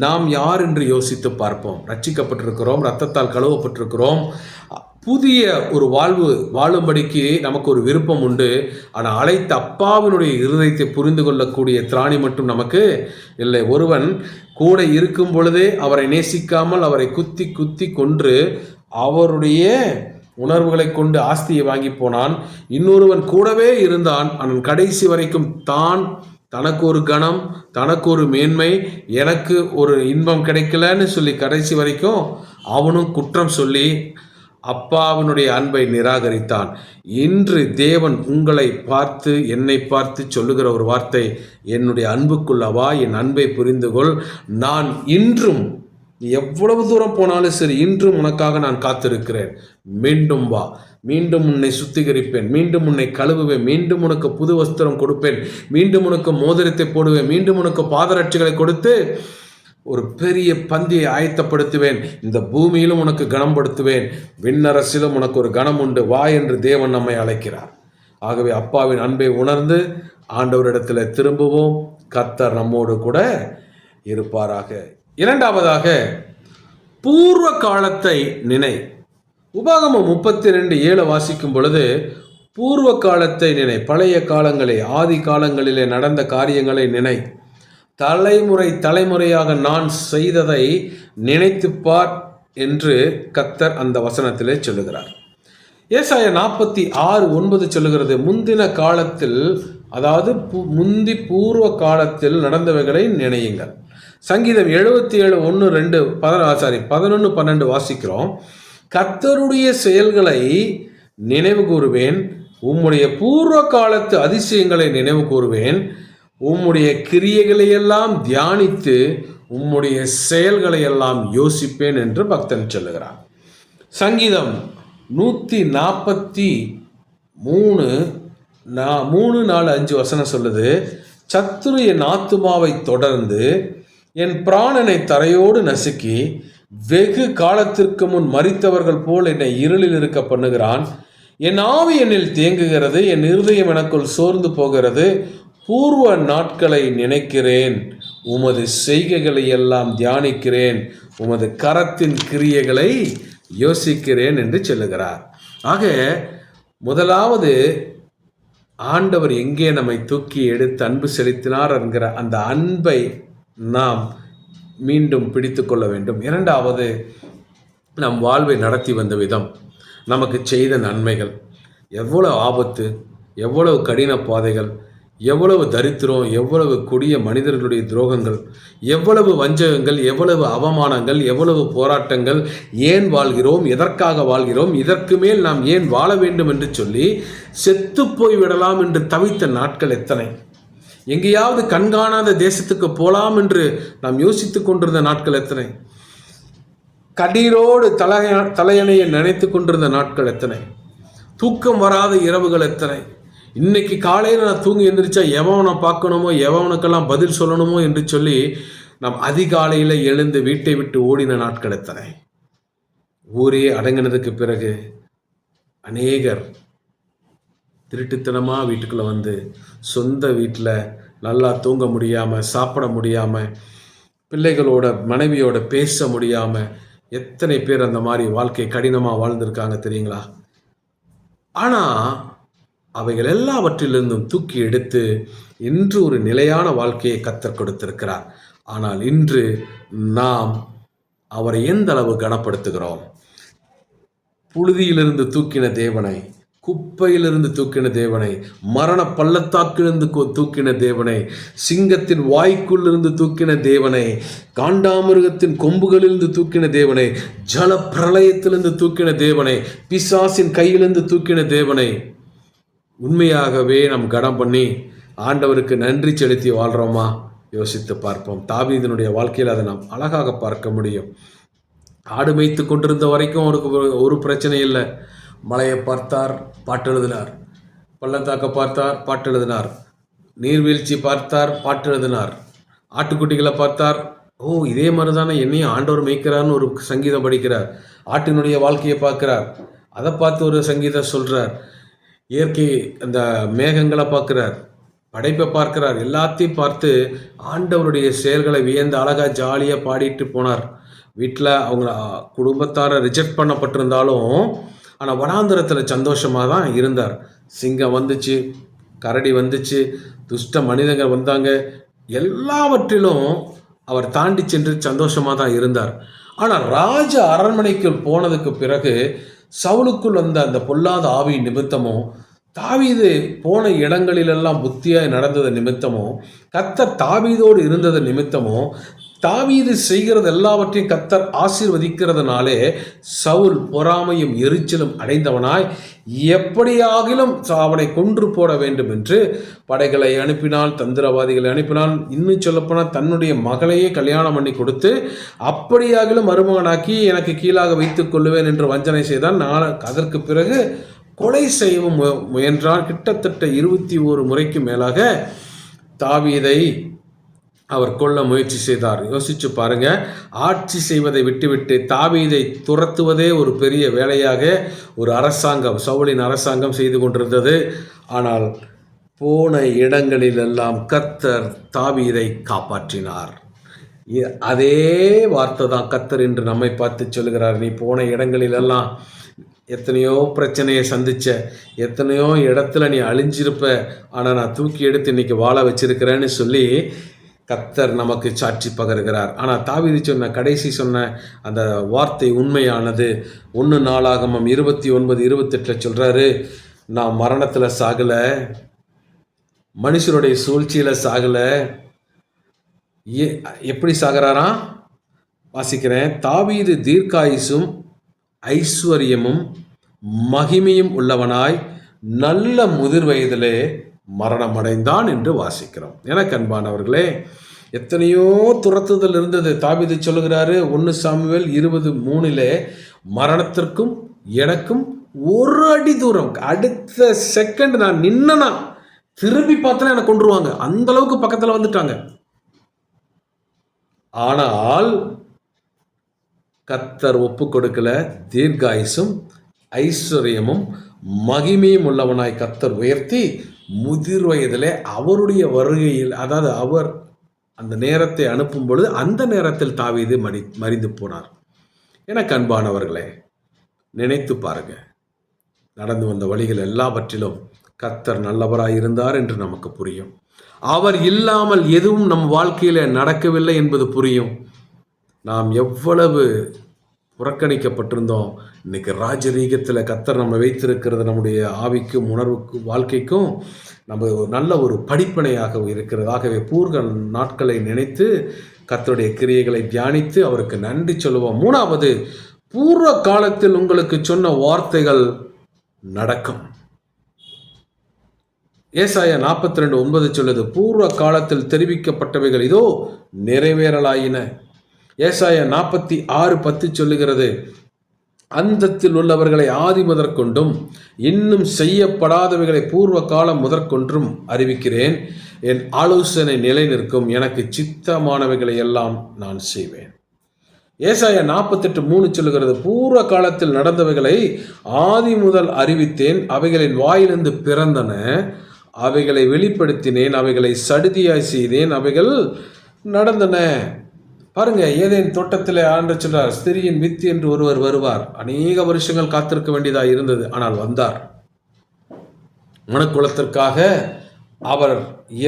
நாம் யார் என்று யோசித்து பார்ப்போம். ரட்சிக்கப்பட்டிருக்கிறோம், இரத்தத்தால் கழுவப்பட்டிருக்கிறோம், புதிய ஒரு வாழும்படிக்கு நமக்கு ஒரு விருப்பம் உண்டு. ஆனால் அழைத்த அப்பாவினுடைய இருதயத்தை புரிந்து கொள்ளக்கூடிய திராணி மட்டும் நமக்கு இல்லை. ஒருவன் கூட இருக்கும் பொழுதே அவரை நேசிக்காமல் அவரை குத்தி குத்தி கொன்று அவருடைய உணர்வுகளை கொண்டு ஆஸ்தியை வாங்கி போனான். இன்னொருவன் கூடவே இருந்தான், அவன் கடைசி வரைக்கும் தனக்கு ஒரு கணம், தனக்கு ஒரு மேன்மை, எனக்கு ஒரு இன்பம் கிடைக்கலன்னு சொல்லி கடைசி வரைக்கும் அவனும் குற்றம் சொல்லி அப்பாவினுடைய அன்பை நிராகரித்தான். இன்று தேவன் உங்களை பார்த்து, என்னை பார்த்து சொல்லுகிற ஒரு வார்த்தை, என்னுடைய அன்புக்குள்ளவா, என் அன்பை புரிந்து கொள். நான் இன்றும், எவ்வளவு தூரம் போனாலும் சரி, இன்றும் உனக்காக நான் காத்திருக்கிறேன். மீண்டும் வா, மீண்டும் உன்னை சுத்திகரிப்பேன், மீண்டும் உன்னை கழுவுவேன், மீண்டும் உனக்கு புது வஸ்திரம் கொடுப்பேன், மீண்டும் உனக்கு மோதிரத்தை போடுவேன், மீண்டும் உனக்கு பாதரட்சிகளை கொடுத்து ஒரு பெரிய பந்தியை ஆயத்தப்படுத்துவேன். இந்த பூமியிலும் உனக்கு கனம்படுத்துவேன், விண்ணரசிலும் உனக்கு ஒரு கனம் உண்டு, வா என்று தேவன் நம்மை அழைக்கிறார். ஆகவே அப்பாவின் அன்பை உணர்ந்து ஆண்டவரிடத்தில் திரும்புவோம். கர்த்தர் நம்மோடு கூட இருப்பாராக. இரண்டாவதாக, பூர்வ காலத்தை நினை. உபாகமம் 32:7 வாசிக்கும் பொழுது, பூர்வ காலத்தை நினை, பழைய காலங்களே, ஆதி காலங்களிலே நடந்த காரியங்களை நினை, தலைமுறை தலைமுறையாக நான் செய்ததை நினைத்துப்பார் என்று கர்த்தர் அந்த வசனத்திலே சொல்லுகிறார். ஏசாயா 46:9 சொல்லுகிறது, முந்தின காலத்தில், அதாவது முந்தி பூர்வ காலத்தில் நடந்தவைகளை நினையுங்கள். சங்கீதம் 77:11-12 வாசிக்கிறோம், கர்த்தருடைய செயல்களை நினைவு கூறுவேன், உம்முடைய பூர்வ காலத்து அதிசயங்களை நினைவு கூறுவேன், உம்முடைய கிரியைகளையெல்லாம் தியானித்து உம்முடைய செயல்களையெல்லாம் யோசிப்பேன் என்று பக்தன் சொல்லுகிறான். சங்கீதம் 143:3-4-5 சொல்லுது, சத்துரு என் ஆத்துமாவை தொடர்ந்து என் பிராணனை தரையோடு நசுக்கி வெகு காலத்திற்கு முன் மரித்தவர்கள் போல் என்னை இருளில் இருக்க பண்ணுகிறான். என் ஆவி என்னில் தேங்குகிறது, என் இருதயம் எனக்குள் சோர்ந்து போகிறது. பூர்வ நாட்களை நினைக்கிறேன், உமது செய்கைகளை எல்லாம் தியானிக்கிறேன், உமது கரத்தின் கிரியைகளை யோசிக்கிறேன் என்று சொல்லுகிறார். ஆக முதலாவது, ஆண்டவர் எங்கே நம்மை தூக்கி எடுத்து அன்பு செலுத்தினார் என்கிற அந்த அன்பை நாம் மீண்டும் பிடித்து கொள்ள வேண்டும். இரண்டாவது, நம் வாழ்வை நடத்தி வந்த விதம், நமக்கு செய்த நன்மைகள், எவ்வளவு ஆபத்து, எவ்வளவு கடின பாதைகள், எவ்வளவு தரித்திரம், எவ்வளவு கொடிய மனிதர்களுடைய துரோகங்கள், எவ்வளவு வஞ்சகங்கள், எவ்வளவு அவமானங்கள், எவ்வளவு போராட்டங்கள், ஏன் வாழ்கிறோம், எதற்காக வாழ்கிறோம், இதற்கு மேல் நாம் ஏன் வாழ வேண்டும் என்று சொல்லி செத்து போய் விடலாம் என்று தவித்த நாட்கள் எத்தனை. எங்கேயாவது கண்காணாத தேசத்துக்கு போகலாம் என்று நாம் யோசித்து கொண்டிருந்த நாட்கள் எத்தனை. கண்ணீரோடு தலையணையை நினைத்து கொண்டிருந்த நாட்கள் எத்தனை. தூக்கம் வராத இரவுகள் எத்தனை. இன்னைக்கு காலையில் நான் தூங்கி எந்திரிச்சா எவனை பார்க்கணுமோ, எவனுக்கெல்லாம் பதில் சொல்லணுமோ என்று சொல்லி நாம் அதிகாலையில் எழுந்து வீட்டை விட்டு ஓடின நாட்கள் எத்தனை. ஊரே அடங்கினதுக்கு பிறகு அநேகர் திருட்டுத்தனமாக வீட்டுக்குள்ளே வந்து சொந்த வீட்டில் நல்லா தூங்க முடியாமல், சாப்பிட முடியாமல், பிள்ளைகளோட மனைவியோட பேச முடியாமல் எத்தனை பேர் அந்த மாதிரி வாழ்க்கை கடினமாக வாழ்ந்திருக்காங்க தெரியுங்களா? ஆனால் அவைகள் எல்லாவற்றிலிருந்தும் தூக்கி எடுத்து இன்று ஒரு நிலையான வாழ்க்கையை கர்த்தர் கொடுத்திருக்கிறார். ஆனால் இன்று நாம் அவரை எந்த அளவு கனப்படுத்துகிறோம்? புழுதியிலிருந்து தூக்கின தேவனை, குப்பையிலிருந்து தூக்கின தேவனை, மரண பள்ளத்தாக்கிலிருந்து தூக்கின தேவனை, சிங்கத்தின் வாய்க்குள்ளிருந்து தூக்கின தேவனை, காண்டாமிருகத்தின் கொம்புகளிலிருந்து தூக்கின தேவனை, ஜல பிரளயத்திலிருந்து தூக்கின தேவனை, பிசாசின் கையிலிருந்து தூக்கின தேவனை உண்மையாகவே நாம் கனம் பண்ணி ஆண்டவருக்கு நன்றி செலுத்தி வாழ்கிறோமா? யோசித்து பார்ப்போம். தாவீதினுடைய வாழ்க்கையில் அதை நாம் அழகாக பார்க்க முடியும். ஆடு மேய்த்து கொண்டிருந்த வரைக்கும் அவருக்கு ஒரு பிரச்சனை இல்லை. மலையை பார்த்தார், பாட்டு எழுதினார். பள்ளத்தாக்க பார்த்தார், பாட்டு எழுதினார். நீர்வீழ்ச்சி பார்த்தார், பாட்டு எழுதினார். ஆட்டுக்குட்டிகளை பார்த்தார், ஓ இதே மாதிரி தானே என்னையும் ஆண்டவர் மேய்க்கிறார்னு ஒரு சங்கீதம் படிக்கிறார். ஆட்டினுடைய வாழ்க்கையை பார்க்கிறார், அதை பார்த்து ஒரு சங்கீதம் சொல்கிறார். இயற்கை அந்த மேகங்களை பார்க்குறார், படைப்பை பார்க்கிறார். எல்லாத்தையும் பார்த்து ஆண்டவருடைய செயல்களை வியந்து அழகாக ஜாலியாக பாடிட்டு போனார். வீட்டில் அவங்க குடும்பத்தாரை ரிஜெக்ட் பண்ணப்பட்டிருந்தாலும் ஆனால் வனாந்திரத்தில் சந்தோஷமாக தான் இருந்தார். சிங்கம் வந்துச்சு, கரடி வந்துச்சு, துஷ்ட மனிதர்கள் வந்தாங்க, எல்லாவற்றிலும் அவர் தாண்டி சென்று சந்தோஷமாக தான் இருந்தார். ஆனால் ராஜ அரண்மனைக்கு போனதுக்கு பிறகு சவுலுக்குள் வந்த அந்த பொல்லாத ஆவி நிமித்தமும், தாவீது போன இடங்களிலெல்லாம் புத்தியாய் நடந்தது நிமித்தமும், கர்த்தர் தாவீதோடு இருந்தது நிமித்தமும், தாவீது செய்கிறது எல்லாவற்றையும் கர்த்தர் ஆசீர்வதிக்கிறதுனாலே சவுல் பொறாமையும் எரிச்சலும் அடைந்தவனாய் எப்படியாகிலும் அவனை கொன்று போட வேண்டும் என்று படைகளை அனுப்பினான், தந்திரவாதிகளை அனுப்பினான். இன்னும் சொல்லப்போனால் தன்னுடைய மகளையே கல்யாணம் பண்ணி கொடுத்து அப்படியாகிலும் மருமகனாக்கி எனக்கு கீழாக வைத்துக் கொள்ளுவேன் என்று வஞ்சனை செய்தான். அதற்கு பிறகு கொலை செய்யவும் முயன்றான். கிட்டத்தட்ட 21 முறைக்கு மேலாக தாவீதை அவர் கொல்ல முயற்சி செய்தார். யோசிச்சு பாருங்க, ஆட்சி செய்வதை விட்டுவிட்டு தாவீதை துரத்துவதே ஒரு பெரிய வேலையாக ஒரு அரசாங்கம், சவுலின் அரசாங்கம் செய்து கொண்டிருந்தது. ஆனால் போன இடங்களிலெல்லாம் கர்த்தர் தாவீதை காப்பாற்றினார். அதே வார்த்தை தான் கர்த்தர் என்று நம்மை பார்த்து சொல்கிறார். நீ போன இடங்களிலெல்லாம் எத்தனையோ பிரச்சனையை சந்திச்ச, எத்தனையோ இடத்துல நீ அழிஞ்சிருப்ப, ஆனால் நான் தூக்கி எடுத்து இன்னைக்கு வாழ வச்சிருக்கிறேன்னு சொல்லி கர்த்தர் நமக்கு சாட்சி பகருகிறார். ஆனால் தாவீது சொன்ன கடைசி சொன்ன அந்த வார்த்தை உண்மையானது. 1 நாளாகமம் 29:28 சொல்கிறாரு, நான் மரணத்தில் சாகலை, மனுஷருடைய சூழ்ச்சியில் சாகலை. எப்படி சாகிறாராம்? வாசிக்கிறேன். தாவீது தீர்க்காயுசும் ஐஸ்வர்யமும் மகிமையும் உள்ளவனாய் நல்ல முதிர் வயதிலே மரணம் அடைந்தான் என்று வாசிக்கிறோம். எனக்கு அன்பானவர்களே, எத்தனையோ துரத்துதல் இருந்தது. தாவீது சொல்லுகிறாரு 1 சாமுவேல் 20:3 மரணத்திற்கும் எனக்கும் 1 அடி தூரம், அடுத்த செகண்ட் நான் நின்னா திரும்பி பார்த்தா எனக்கு கொண்டுருவாங்க, அந்த அளவுக்கு பக்கத்தில் வந்துட்டாங்க. ஆனால் கர்த்தர் ஒப்பு கொடுக்கல. தீர்காயுசும் ஐஸ்வர்யமும் மகிமையும் உள்ளவனாய் கர்த்தர் உயர்த்தி முதிர் வயதிலே அவருடைய வருகையில், அதாவது அவர் அந்த நேரத்தை அனுப்பும் பொழுது அந்த நேரத்தில் தாவீது மரிந்து போனார். எனக்கு அன்பானவர்களே, நினைத்து பாருங்க, நடந்து வந்த வழிகள் எல்லாவற்றிலும் கர்த்தர் நல்லவராய் இருந்தார் என்று நமக்கு புரியும். அவர் இல்லாமல் எதுவும் நம் வாழ்க்கையில நடக்கவில்லை என்பது புரியும். நாம் எவ்வளவு புறக்கணிக்கப்பட்டிருந்தோம், இன்னைக்கு ராஜரீகத்தில் கர்த்தர் நம்ம வைத்திருக்கிறது நம்முடைய ஆவிக்கும் உணர்வுக்கும் வாழ்க்கைக்கும் நம்ம நல்ல ஒரு படிப்பினையாக இருக்கிறது. ஆகவே பூர்வ நாட்களை நினைத்து கர்த்தருடைய கிரியைகளை தியானித்து அவருக்கு நன்றி சொல்லுவோம். 3வது, பூர்வ காலத்தில் உங்களுக்கு சொன்ன வார்த்தைகள் நடக்கும். ஏசாயா 42:9 சொல்லுது, பூர்வ காலத்தில் தெரிவிக்கப்பட்டவைகள் இதோ நிறைவேறலாயின. ஏசாயா 46:10 சொல்லுகிறது, அந்தத்தில் உள்ளவர்களை ஆதி முதற்கொண்டும் இன்னும் செய்யப்படாதவைகளை பூர்வ காலம் முதற்கொன்றும் அறிவிக்கிறேன். என் ஆலோசனை நிலை நிற்கும், எனக்கு சித்தமானவைகளை எல்லாம் நான் செய்வேன். ஏசாயா 48:3 சொல்லுகிறது, பூர்வ காலத்தில் நடந்தவைகளை ஆதி முதல் அறிவித்தேன், அவைகளின் வாயிலிருந்து பிறந்தன, அவைகளை வெளிப்படுத்தினேன், அவைகளை சடுதியாய் செய்தேன், அவைகள் நடந்தன. பாருங்க, ஏதேன் தோட்டத்தில் ஆண்டவர் சொல்றார், ஸ்திரியின் வித்து என்று ஒருவர் வருவார். அநேக வருஷங்கள் காத்திருக்க வேண்டியதாக இருந்தது, ஆனால் வந்தார். மனுக்குலத்திற்காக அவர்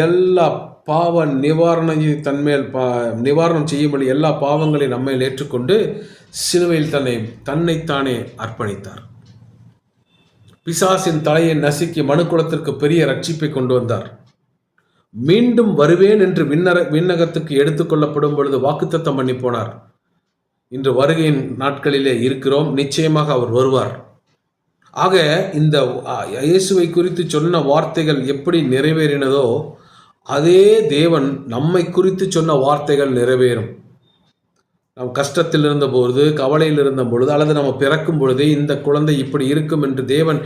எல்லா பாவ நிவாரணம் செய்யும்படி எல்லா பாவங்களையும் நம்மையில் ஏற்றுக்கொண்டு சிலுவையில் தன்னைத்தானே அர்ப்பணித்தார். பிசாசின் தலையை நசுக்கி மனுக்குலத்திற்கு பெரிய ரட்சிப்பை கொண்டு வந்தார். மீண்டும் வருவேன் என்று விண்ணகத்துக்கு எடுத்துக்கொள்ளப்படும் பொழுது வாக்குத்தத்தம் பண்ணி போனார். இன்று வருகையின் நாட்களிலே இருக்கிறோம், நிச்சயமாக அவர் வருவார். ஆக இந்த இயேசுவை குறித்து சொன்ன வார்த்தைகள் எப்படி நிறைவேறினதோ அதே தேவன் நம்மை குறித்து சொன்ன வார்த்தைகள் நிறைவேறும். நாம் கஷ்டத்தில் இருந்தபொழுது, கவலையில் இருந்த பொழுது, அல்லது நம்ம பிறக்கும் பொழுதே இந்த குழந்தை இப்படி இருக்கும் என்று தேவன்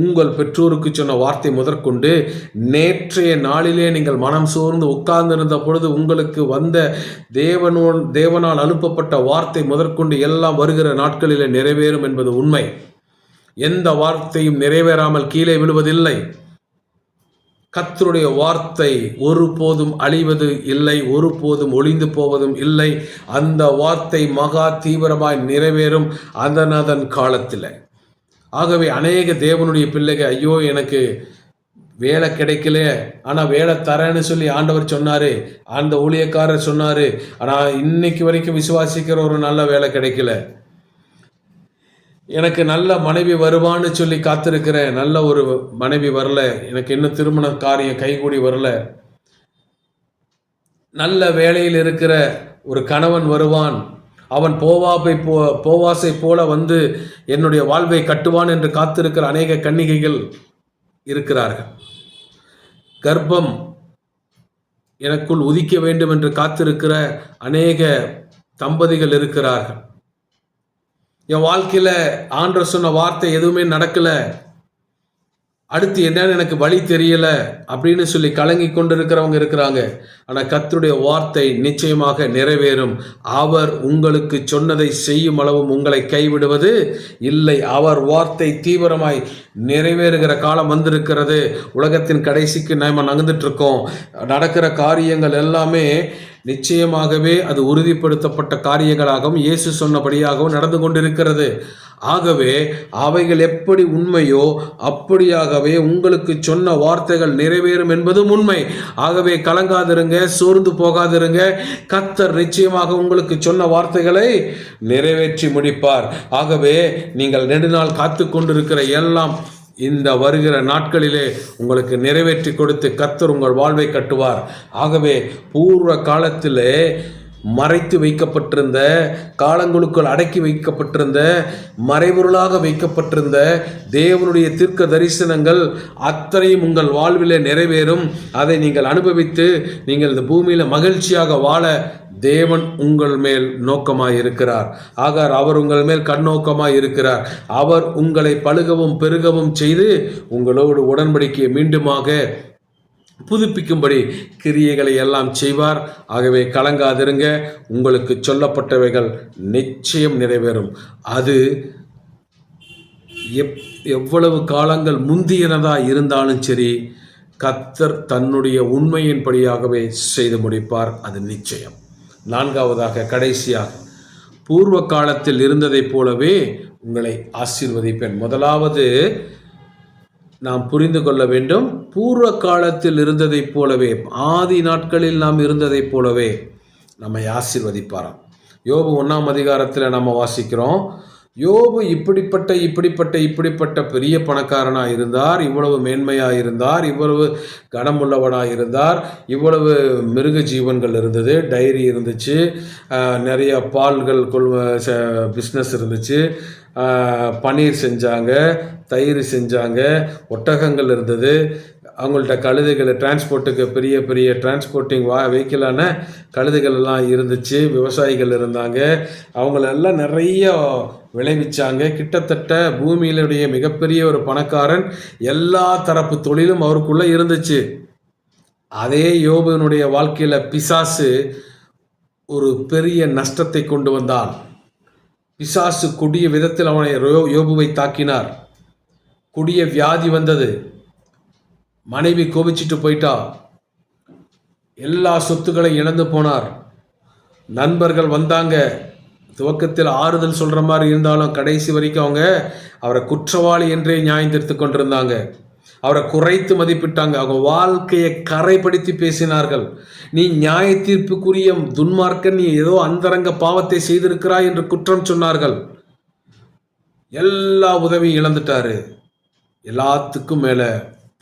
உங்கள் பெற்றோருக்கு சொன்ன வார்த்தை முதற்கொண்டு நேற்றைய நாளிலே நீங்கள் மனம் சோர்ந்து உட்கார்ந்திருந்த பொழுது உங்களுக்கு வந்த தேவனால் அனுப்பப்பட்ட வார்த்தை முதற்கொண்டு எல்லாம் வருகிற நாட்களிலே நிறைவேறும் என்பது உண்மை. எந்த வார்த்தையும் நிறைவேறாமல் கீழே விழுவதில்லை. கர்த்தருடைய வார்த்தை ஒருபோதும் அழிவது இல்லை, ஒருபோதும் ஒளிந்து போவதும் இல்லை. அந்த வார்த்தை மகா தீவிரமாய் நிறைவேறும் அதன் காலத்தில். ஆகவே அநேக தேவனுடைய பிள்ளைகள், ஐயோ எனக்கு வேலை கிடைக்கல, ஆனால் வேலை தரேன்னு சொல்லி ஆண்டவர் சொன்னார், அந்த ஊழியக்காரர் சொன்னார், ஆனால் இன்னைக்கு வரைக்கும் விசுவாசிக்கிற ஒரு நல்ல வேலை கிடைக்கல, எனக்கு நல்ல மனைவி வருவான்னு சொல்லி காத்திருக்கிறேன், நல்ல ஒரு மனைவி வரல, எனக்கு இன்னும் திருமண காரியம் கைகூடி வரல, நல்ல வேலையில் இருக்கிற ஒரு கணவன் வருவான், அவன் போவாசை போல வந்து என்னுடைய வாழ்வை கட்டுவான் என்று காத்திருக்கிற அநேக கன்னிகைகள் இருக்கிறார்கள். கர்ப்பம் எனக்குள் உதிக்க வேண்டும் என்று காத்திருக்கிற அநேக தம்பதிகள் இருக்கிறார்கள். என் வாழ்க்கையில ஆண்டவர் சொன்ன வார்த்தை எதுவுமே நடக்கல, அடுத்து என்னன்னு எனக்கு வழி தெரியல அப்படின்னு சொல்லி கலங்கி கொண்டிருக்கிறவங்க இருக்கிறாங்க. ஆனால் கர்த்தருடைய வார்த்தை நிச்சயமாக நிறைவேறும். அவர் உங்களுக்கு சொன்னதை செய்யும் அளவும் உங்களை கைவிடுவது இல்லை. அவர் வார்த்தை தீவிரமாய் நிறைவேறுகிற காலம் வந்திருக்கிறது. உலகத்தின் கடைசிக்கு நாம நகர்ந்துட்டு இருக்கோம். நடக்கிற காரியங்கள் எல்லாமே நிச்சயமாகவே அது உறுதிப்படுத்தப்பட்ட காரியங்களாகவும் இயேசு சொன்னபடியாகவும் நடந்து கொண்டிருக்கிறது. ஆகவே அவைகள் எப்படி உண்மையோ அப்படியாகவே உங்களுக்கு சொன்ன வார்த்தைகள் நிறைவேறும் என்பதும் உண்மை. ஆகவே கலங்காதிருங்க, சோர்ந்து போகாதிருங்க. கர்த்தர் நிச்சயமாக உங்களுக்கு சொன்ன வார்த்தைகளை நிறைவேற்றி முடிப்பார். ஆகவே நீங்கள் நெடுநாள் காத்து கொண்டிருக்கிற எல்லாம் இந்த வருகிற நாட்களிலே உங்களுக்கு நிறைவேற்றி கொடுத்து கர்த்தர் உங்கள் வாழ்வை கட்டுவார். ஆகவே பூர்வ காலத்திலே மறைத்து வைக்கப்பட்டிருந்த, காலங்களுக்குள் அடக்கி வைக்கப்பட்டிருந்த, மறைபொருளாக வைக்கப்பட்டிருந்த தேவனுடைய தீர்க்க தரிசனங்கள் அத்தனையும் உங்கள் வாழ்விலே நிறைவேறும். அதை நீங்கள் அனுபவித்து நீங்கள் இந்த பூமியில் மகிழ்ச்சியாக வாழ தேவன் உங்கள் மேல் நோக்கமாய் இருக்கிறார். ஆகார் அவர் உங்கள் மேல் கண்ணோக்கமாய் இருக்கிறார். அவர் உங்களை பழுகவும் பெருகவும் செய்து உங்களோடு உடன்படிக்கையை மீண்டுமாக புதுப்பிக்கும்படி கிரியைகளை எல்லாம் செய்வார். ஆகவே கலங்காதிருங்க, உங்களுக்கு சொல்லப்பட்டவைகள் நிச்சயம் நிறைவேறும். அது எவ்வளவு காலங்கள் முந்தியனதாக இருந்தாலும் சரி, கர்த்தர் தன்னுடைய உண்மையின்படியாகவே செய்து முடிப்பார். அது நிச்சயம். நான்காவதாக, கடைசியாக, பூர்வ காலத்தில் இருந்ததைப் போலவே உங்களை ஆசீர்வதிப்பேன். முதலாவது நாம் புரிந்து கொள்ள வேண்டும், பூர்வ காலத்தில் இருந்ததைப் போலவே, ஆதி நாட்களில் நாம் இருந்ததைப் போலவே நம்மை ஆசீர்வதிப்பாராம். யோபு 1ஆம் அதிகாரத்தில் நம்ம வாசிக்கிறோம், யோபு இப்படிப்பட்ட பெரிய பணக்காரனாக இருந்தார், இவ்வளவு மேன்மையாக இருந்தார், இவ்வளவு கனமுள்ளவனாக இருந்தார், இவ்வளவு மிருக ஜீவன்கள் இருந்தது, டைரி இருந்துச்சு, நிறைய பால்கள் பிஸ்னஸ் இருந்துச்சு, பன்னீர் செஞ்சாங்க, தயிர் செஞ்சாங்க, ஒட்டகங்கள் இருந்தது, அவங்கள்ட்ட கழுதைகள் டிரான்ஸ்போர்ட்டுக்கு பெரிய பெரிய டிரான்ஸ்போர்ட்டிங் வெஹிக்கிளான கழுதைகள் எல்லாம் இருந்துச்சு, விவசாயிகள் இருந்தாங்க, அவங்களெல்லாம் நிறைய விளைவிச்சாங்க. கிட்டத்தட்ட பூமியிலுடைய மிகப்பெரிய ஒரு பணக்காரன். எல்லா தரப்பு தொழிலும் அவருக்குள்ளே இருந்துச்சு. அதே யோபுவினுடைய வாழ்க்கையில் பிசாசு ஒரு பெரிய நஷ்டத்தை கொண்டு வந்தான். பிசாசு கொடிய விதத்தில் அவனை யோபுவை தாக்கினார். கொடிய வியாதி வந்தது. மனைவி கோபிச்சிட்டு போயிட்டா. எல்லா சொத்துக்களையும் இழந்து போனார். நண்பர்கள் வந்தாங்க, துவக்கத்தில் ஆறுதல் சொல்கிற மாதிரி இருந்தாலும் கடைசி வரைக்கும் அவங்க அவரை குற்றவாளி என்றே நியாயம் தீர்த்து கொண்டிருந்தாங்க. அவரை குறைத்து மதிப்பிட்டாங்க. அவங்க வாழ்க்கையை கரைப்படுத்தி பேசினார்கள். நீ நியாய தீர்ப்புக்குரிய துன்மார்க்கன், நீ ஏதோ அந்தரங்க பாவத்தை செய்திருக்கிறாய் என்று குற்றம் சொன்னார்கள். எல்லா உதவியும் இழந்துட்டாரு. எல்லாத்துக்கும் மேலே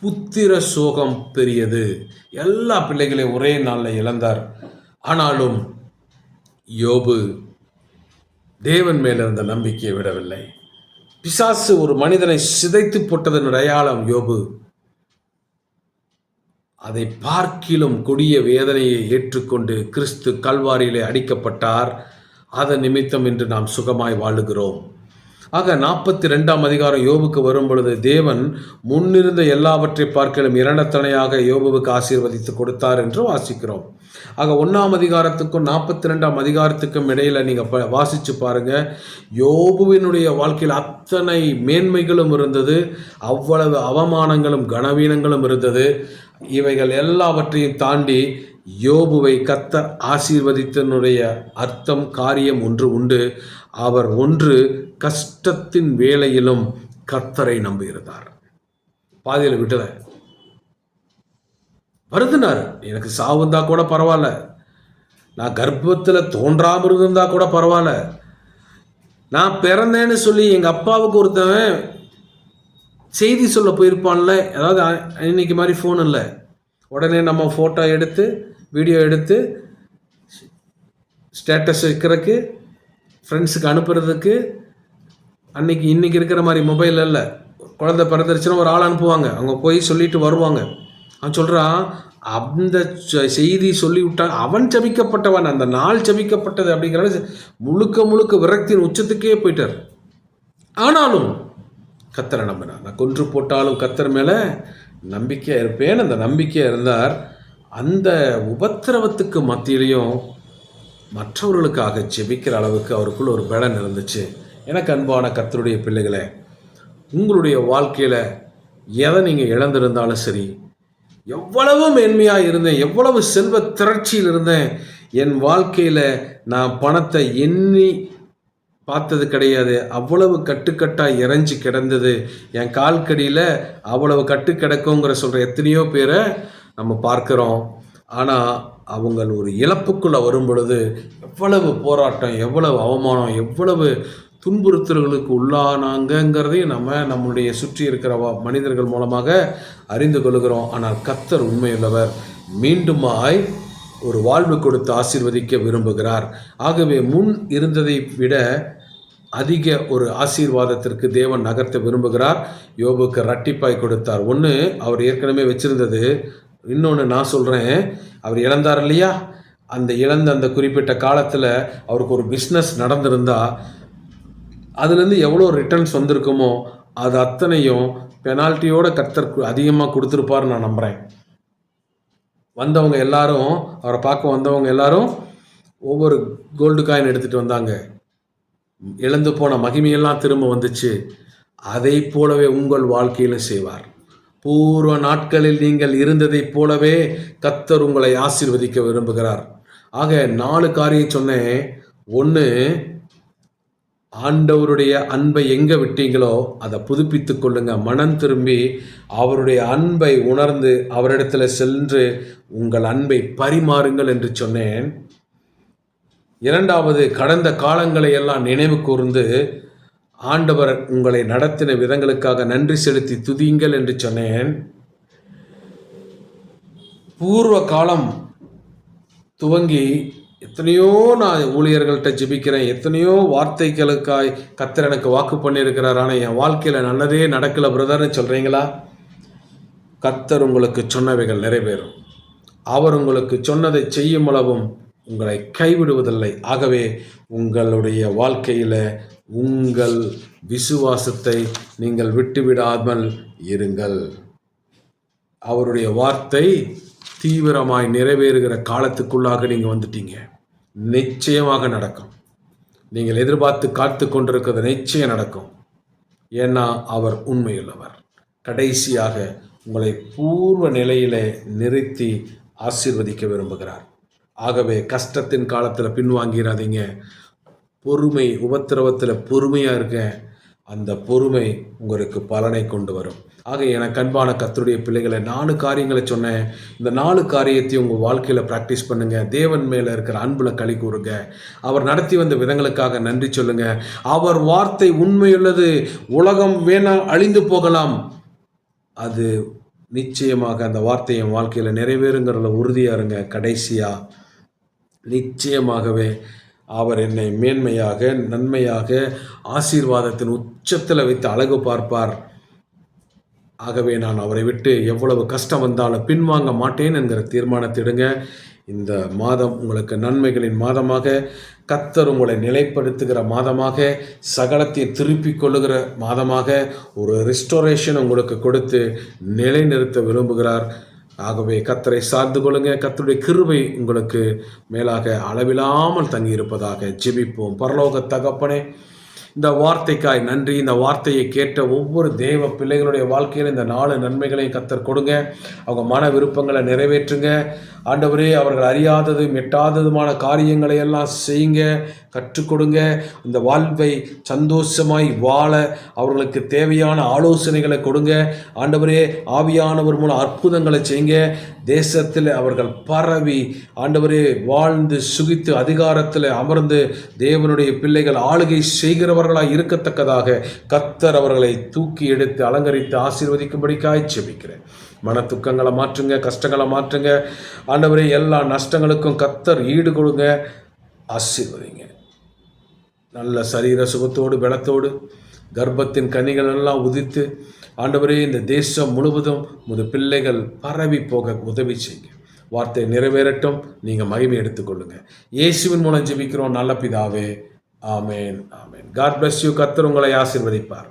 புத்திர சோகம் பெரியது. எல்லா பிள்ளைகளையும் ஒரே நாளில் இழந்தார். ஆனாலும் யோபு தேவன் மேல இருந்த நம்பிக்கையை விடவில்லை. பிசாசு ஒரு மனிதனை சிதைத்து போட்டதன் அடையாளம் யோபு. அதை பார்க்கிலும் கொடிய வேதனையை ஏற்றுக்கொண்டு கிறிஸ்து கல்வாரியிலே அடிக்கப்பட்டார். அதன் நிமித்தம் இன்று நாம் சுகமாய் வாழுகிறோம். ஆக 42ஆம் அதிகாரம் யோபுக்கு வரும் பொழுது தேவன் முன்னிருந்த எல்லாவற்றை பார்க்கலும் இரண்டத்தனையாக யோபுவுக்கு ஆசீர்வதித்து கொடுத்தார் என்று வாசிக்கிறோம். ஆக 1ஆம் அதிகாரத்துக்கும் 42ஆம் அதிகாரத்துக்கும் இடையில நீங்கள் வாசித்து பாருங்க. யோபுவினுடைய வாழ்க்கையில் அத்தனை மேன்மைகளும் இருந்தது, அவ்வளவு அவமானங்களும் கனவீனங்களும் இருந்தது. இவைகள் எல்லாவற்றையும் தாண்டி யோபுவை கர்த்தர் ஆசீர்வதித்தனுடைய அர்த்தம் காரியம் ஒன்று உண்டு. அவர் ஒன்று கஷ்டத்தின் வேளையிலும் கர்த்தரை நம்பியிருந்தார். பாதியில் விடல, வருதுனார். எனக்கு சாவுந்தா கூட பரவாயில்ல, நான் கர்ப்பத்தில் தோன்றாமல் இருந்தா கூட பரவாயில்ல, நான் பிறந்தேன்னு சொல்லி எங்கள் அப்பாவுக்கு ஒருத்தவன் செய்தி சொல்ல போயிருப்பான்ல, அதாவது இன்னைக்கு மாதிரி ஃபோன் இல்லை, உடனே நம்ம ஃபோட்டோ எடுத்து வீடியோ எடுத்து ஸ்டேட்டஸ் வைக்கிறதுக்கு, ஃப்ரெண்ட்ஸுக்கு அனுப்புறதுக்கு. இன்னைக்கு இருக்கிற மாதிரி மொபைல் இல்லை. குழந்தை பிறந்துருச்சுன்னா ஒரு ஆள் அனுப்புவாங்க, அவங்க போய் சொல்லிட்டு வருவாங்க. அவன் சொல்கிறான், அந்த செய்தி சொல்லி விட்டான், அவன் ஜபிக்கப்பட்டவன், அந்த நாள் ஜபிக்கப்பட்டது அப்படிங்கிறது முழுக்க முழுக்க விரக்தியின் உச்சத்துக்கே போயிட்டார். ஆனாலும் கத்தரை நம்பினார். நான் கொன்று போட்டாலும் கத்தர் மேலே நம்பிக்கையாக இருப்பேன், அந்த நம்பிக்கையாக இருந்தார். அந்த உபத்திரவத்துக்கு மத்தியிலையும் மற்றவர்களுக்காக ஜெபிக்கிற அளவுக்கு அவருக்குள்ள ஒரு பலன் இருந்துச்சு. எனக்கு அன்பான கர்த்தருடைய பிள்ளைகளே, உங்களுடைய வாழ்க்கையில் எதை நீங்கள் இழந்திருந்தாலும் சரி, எவ்வளவு மேன்மையாக இருந்தேன், எவ்வளவு செல்வ திரட்சியில் இருந்தேன், என் வாழ்க்கையில் நான் பணத்தை எண்ணி பார்த்தது கிடையாது, அவ்வளவு கட்டுக்கட்டாக இறைஞ்சி கிடந்தது, என் கால்கடியில் அவ்வளவு கட்டு கிடக்குங்கிற சொல்கிற எத்தனையோ பேரை நம்ம பார்க்குறோம். ஆனால் அவங்க ஒரு இழப்புக்குள்ளே வரும் பொழுது எவ்வளவு போராட்டம், எவ்வளவு அவமானம், எவ்வளவு துன்புறுத்தல்களுக்கு உள்ளானாங்கிறதையும் நம்முடைய சுற்றி இருக்கிற மனிதர்கள் மூலமாக அறிந்து கொள்கிறோம். ஆனால் கர்த்தர் உண்மையுள்ளவர், மீண்டுமாய் ஒரு வாழ்வு கொடுத்து ஆசீர்வதிக்க விரும்புகிறார். ஆகவே முன் இருந்ததை விட அதிக ஒரு ஆசீர்வாதத்திற்கு தேவன் நகர்த்த விரும்புகிறார். யோபுக்கு இரட்டிப்பாய் கொடுத்தார். ஒன்று அவர் ஏற்கனவே வச்சிருந்தது, இன்னொன்று நான் சொல்கிறேன், அவர் இழந்தார் இல்லையா, அந்த இழந்த அந்த குறிப்பிட்ட காலத்தில் அவருக்கு ஒரு பிஸ்னஸ் நடந்திருந்தா அதுலேருந்து எவ்வளோ ரிட்டர்ன்ஸ் வந்திருக்குமோ அது அத்தனையும் பெனால்ட்டியோட கர்த்தர் அதிகமாக கொடுத்துருப்பார் நான் நம்புகிறேன். வந்தவங்க எல்லாரும், அவரை பார்க்க வந்தவங்க எல்லாரும் ஒவ்வொரு கோல்டு காயின் எடுத்துகிட்டு வந்தாங்க. இழந்து போன மகிமையெல்லாம் திரும்ப வந்துச்சு. அதை போலவே உங்கள் வாழ்க்கையிலும் செய்வார். பூர்வ நாட்களில் நீங்கள் இருந்ததைப் போலவே கர்த்தர் உங்களை ஆசீர்வதிக்க விரும்புகிறார். ஆக 4 காரியம் சொன்னேன். 1, ஆண்டவருடைய அன்பை எங்கே விட்டீங்களோ அதை புதுப்பித்து கொள்ளுங்க. மனம் திரும்பி அவருடைய அன்பை உணர்ந்து அவரிடத்தில் சென்று உங்கள் அன்பை பரிமாறுங்கள் என்று சொன்னேன். 2வது, கடந்த காலங்களை எல்லாம் நினைவு கூர்ந்து ஆண்டவர் உங்களை நடத்தின விதங்களுக்காக நன்றி செலுத்தி துதியுங்கள் என்று சொன்னேன். பூர்வ காலம் துவங்கி எத்தனையோ நான் ஊழியர்கள்ட்ட ஜெபிக்கிறேன், எத்தனையோ வார்த்தைகளுக்காய் கர்த்தர் எனக்கு வாக்கு பண்ணியிருக்கிறார், ஆனால் என் வாழ்க்கையில் நல்லதே நடக்கலை பிரதர்னு சொல்கிறீங்களா? கர்த்தர் உங்களுக்கு சொன்னவைகள் நிறைவேறும். அவர் உங்களுக்கு சொன்னதை செய்யும் அளவும் உங்களை கைவிடுவதில்லை. ஆகவே உங்களுடைய வாழ்க்கையில் உங்கள் விசுவாசத்தை நீங்கள் விட்டுவிடாமல் இருங்கள். அவருடைய வார்த்தை தீவிரமாய் நிறைவேறுகிற காலத்துக்குள்ளாக நீங்கள் வந்துட்டீங்க. நிச்சயமாக நடக்கும். நீங்கள் எதிர்பார்த்து காத்து கொண்டிருக்கிறது நிச்சயம் நடக்கும். ஏன்னா அவர் உண்மையுள்ளவர். கடைசியாக உங்களை பூர்வ நிலையிலே நிறுத்தி ஆசீர்வதிக்க விரும்புகிறார். ஆகவே கஷ்டத்தின் காலத்தில் பின்வாங்கிறாதீங்க. பொறுமை, உபத்திரவத்தில் பொறுமையாக இருக்க, அந்த பொறுமை உங்களுக்கு பலனை கொண்டு வரும். ஆக எனக்கு அன்பான கர்த்தருடைய பிள்ளைகளை 4 காரியங்களை சொன்னேன். இந்த 4 காரியத்தையும் உங்கள் வாழ்க்கையில் ப்ராக்டிஸ் பண்ணுங்கள். தேவன் மேலே இருக்கிற அன்பில் களி கூறுங்க. அவர் நடத்தி வந்த விதங்களுக்காக நன்றி சொல்லுங்கள். அவர் வார்த்தை உண்மையுள்ளது. உலகம் வேணா அழிந்து போகலாம், அது நிச்சயமாக அந்த வார்த்தை என் வாழ்க்கையில் நிறைவேறுங்கிறத உறுதியாக இருங்க. கடைசியாக நிச்சயமாகவே அவர் என்னை மேன்மையாக, நன்மையாக, ஆசீர்வாதத்தின் உச்சத்தில் வைத்து அழகு பார்ப்பார். ஆகவே நான் அவரை விட்டு எவ்வளவு கஷ்டம் வந்தாலும் பின்வாங்க மாட்டேன் என்கிற தீர்மானத்திடுங்க. இந்த மாதம் உங்களுக்கு நன்மைகளின் மாதமாக, கர்த்தர் உங்களை நிலைப்படுத்துகிற மாதமாக, சகலத்தை திருப்பிக் கொள்ளுகிற மாதமாக, ஒரு ரெஸ்டோரேஷன் உங்களுக்கு கொடுத்து நிலைநிறுத்த விரும்புகிறார். ஆகவே கர்த்தரை சார்ந்து கொள்ளுங்க. கர்த்தருடைய கிருபை உங்களுக்கு மேலாக அளவில்லாமல் தங்கியிருப்பதாக ஜெபிப்போம். பரலோக தகப்பனே, இந்த வார்த்தைக்காய் நன்றி. இந்த வார்த்தையை கேட்ட ஒவ்வொரு தேவ பிள்ளைகளுடைய வாழ்க்கையில் இந்த 4 நன்மைகளையும் கர்த்தர் கொடுங்க. அவங்க மன விருப்பங்களை நிறைவேற்றுங்க. ஆண்டவரே, அவர்கள் அறியாததும் எட்டாததுமான காரியங்களை எல்லாம் செய்யுங்க, கற்றுக் கொடுங்க. இந்த வாழ்வை சந்தோஷமாய் வாழ அவர்களுக்கு தேவையான ஆலோசனைகளை கொடுங்க. ஆண்டவரே, ஆவியானவர் மூலம் அற்புதங்களை செய்யுங்க. தேசத்தில் அவர்கள் பரவி ஆண்டவரே வாழ்ந்து சுகித்து அதிகாரத்தில் அமர்ந்து தேவனுடைய பிள்ளைகள் ஆளுகை செய்கிறவர்களாய் இருக்கத்தக்கதாக கர்த்தர் அவர்களை தூக்கி எடுத்து அலங்கரித்து ஆசீர்வதிக்கும்படிக்காய் ஜெபிக்கிறேன். மன துக்கங்களை மாற்றுங்க, கஷ்டங்களை மாற்றுங்க. ஆண்டவரே, எல்லா நஷ்டங்களுக்கும் கர்த்தர் ஈடு கொடுங்க. ஆசீர்வதிங்க. நல்ல சரீர சுகத்தோடு பலத்தோடு கர்ப்பத்தின் கனிகள் எல்லாம் உதித்து ஆண்டவரே இந்த தேசம் முழுவதும் உமது பிள்ளைகள் பரவி போக உதவி செய்யுங்க. வார்த்தை நிறைவேறட்டும். நீங்கள் மகிமை எடுத்துக்கொள்ளுங்க. இயேசுவின் மூலம் ஜெபிக்கிறோம் நல்ல பிதாவே. ஆமேன், ஆமேன். God bless you. கர்த்தர் உங்களை ஆசீர்வதிப்பார்.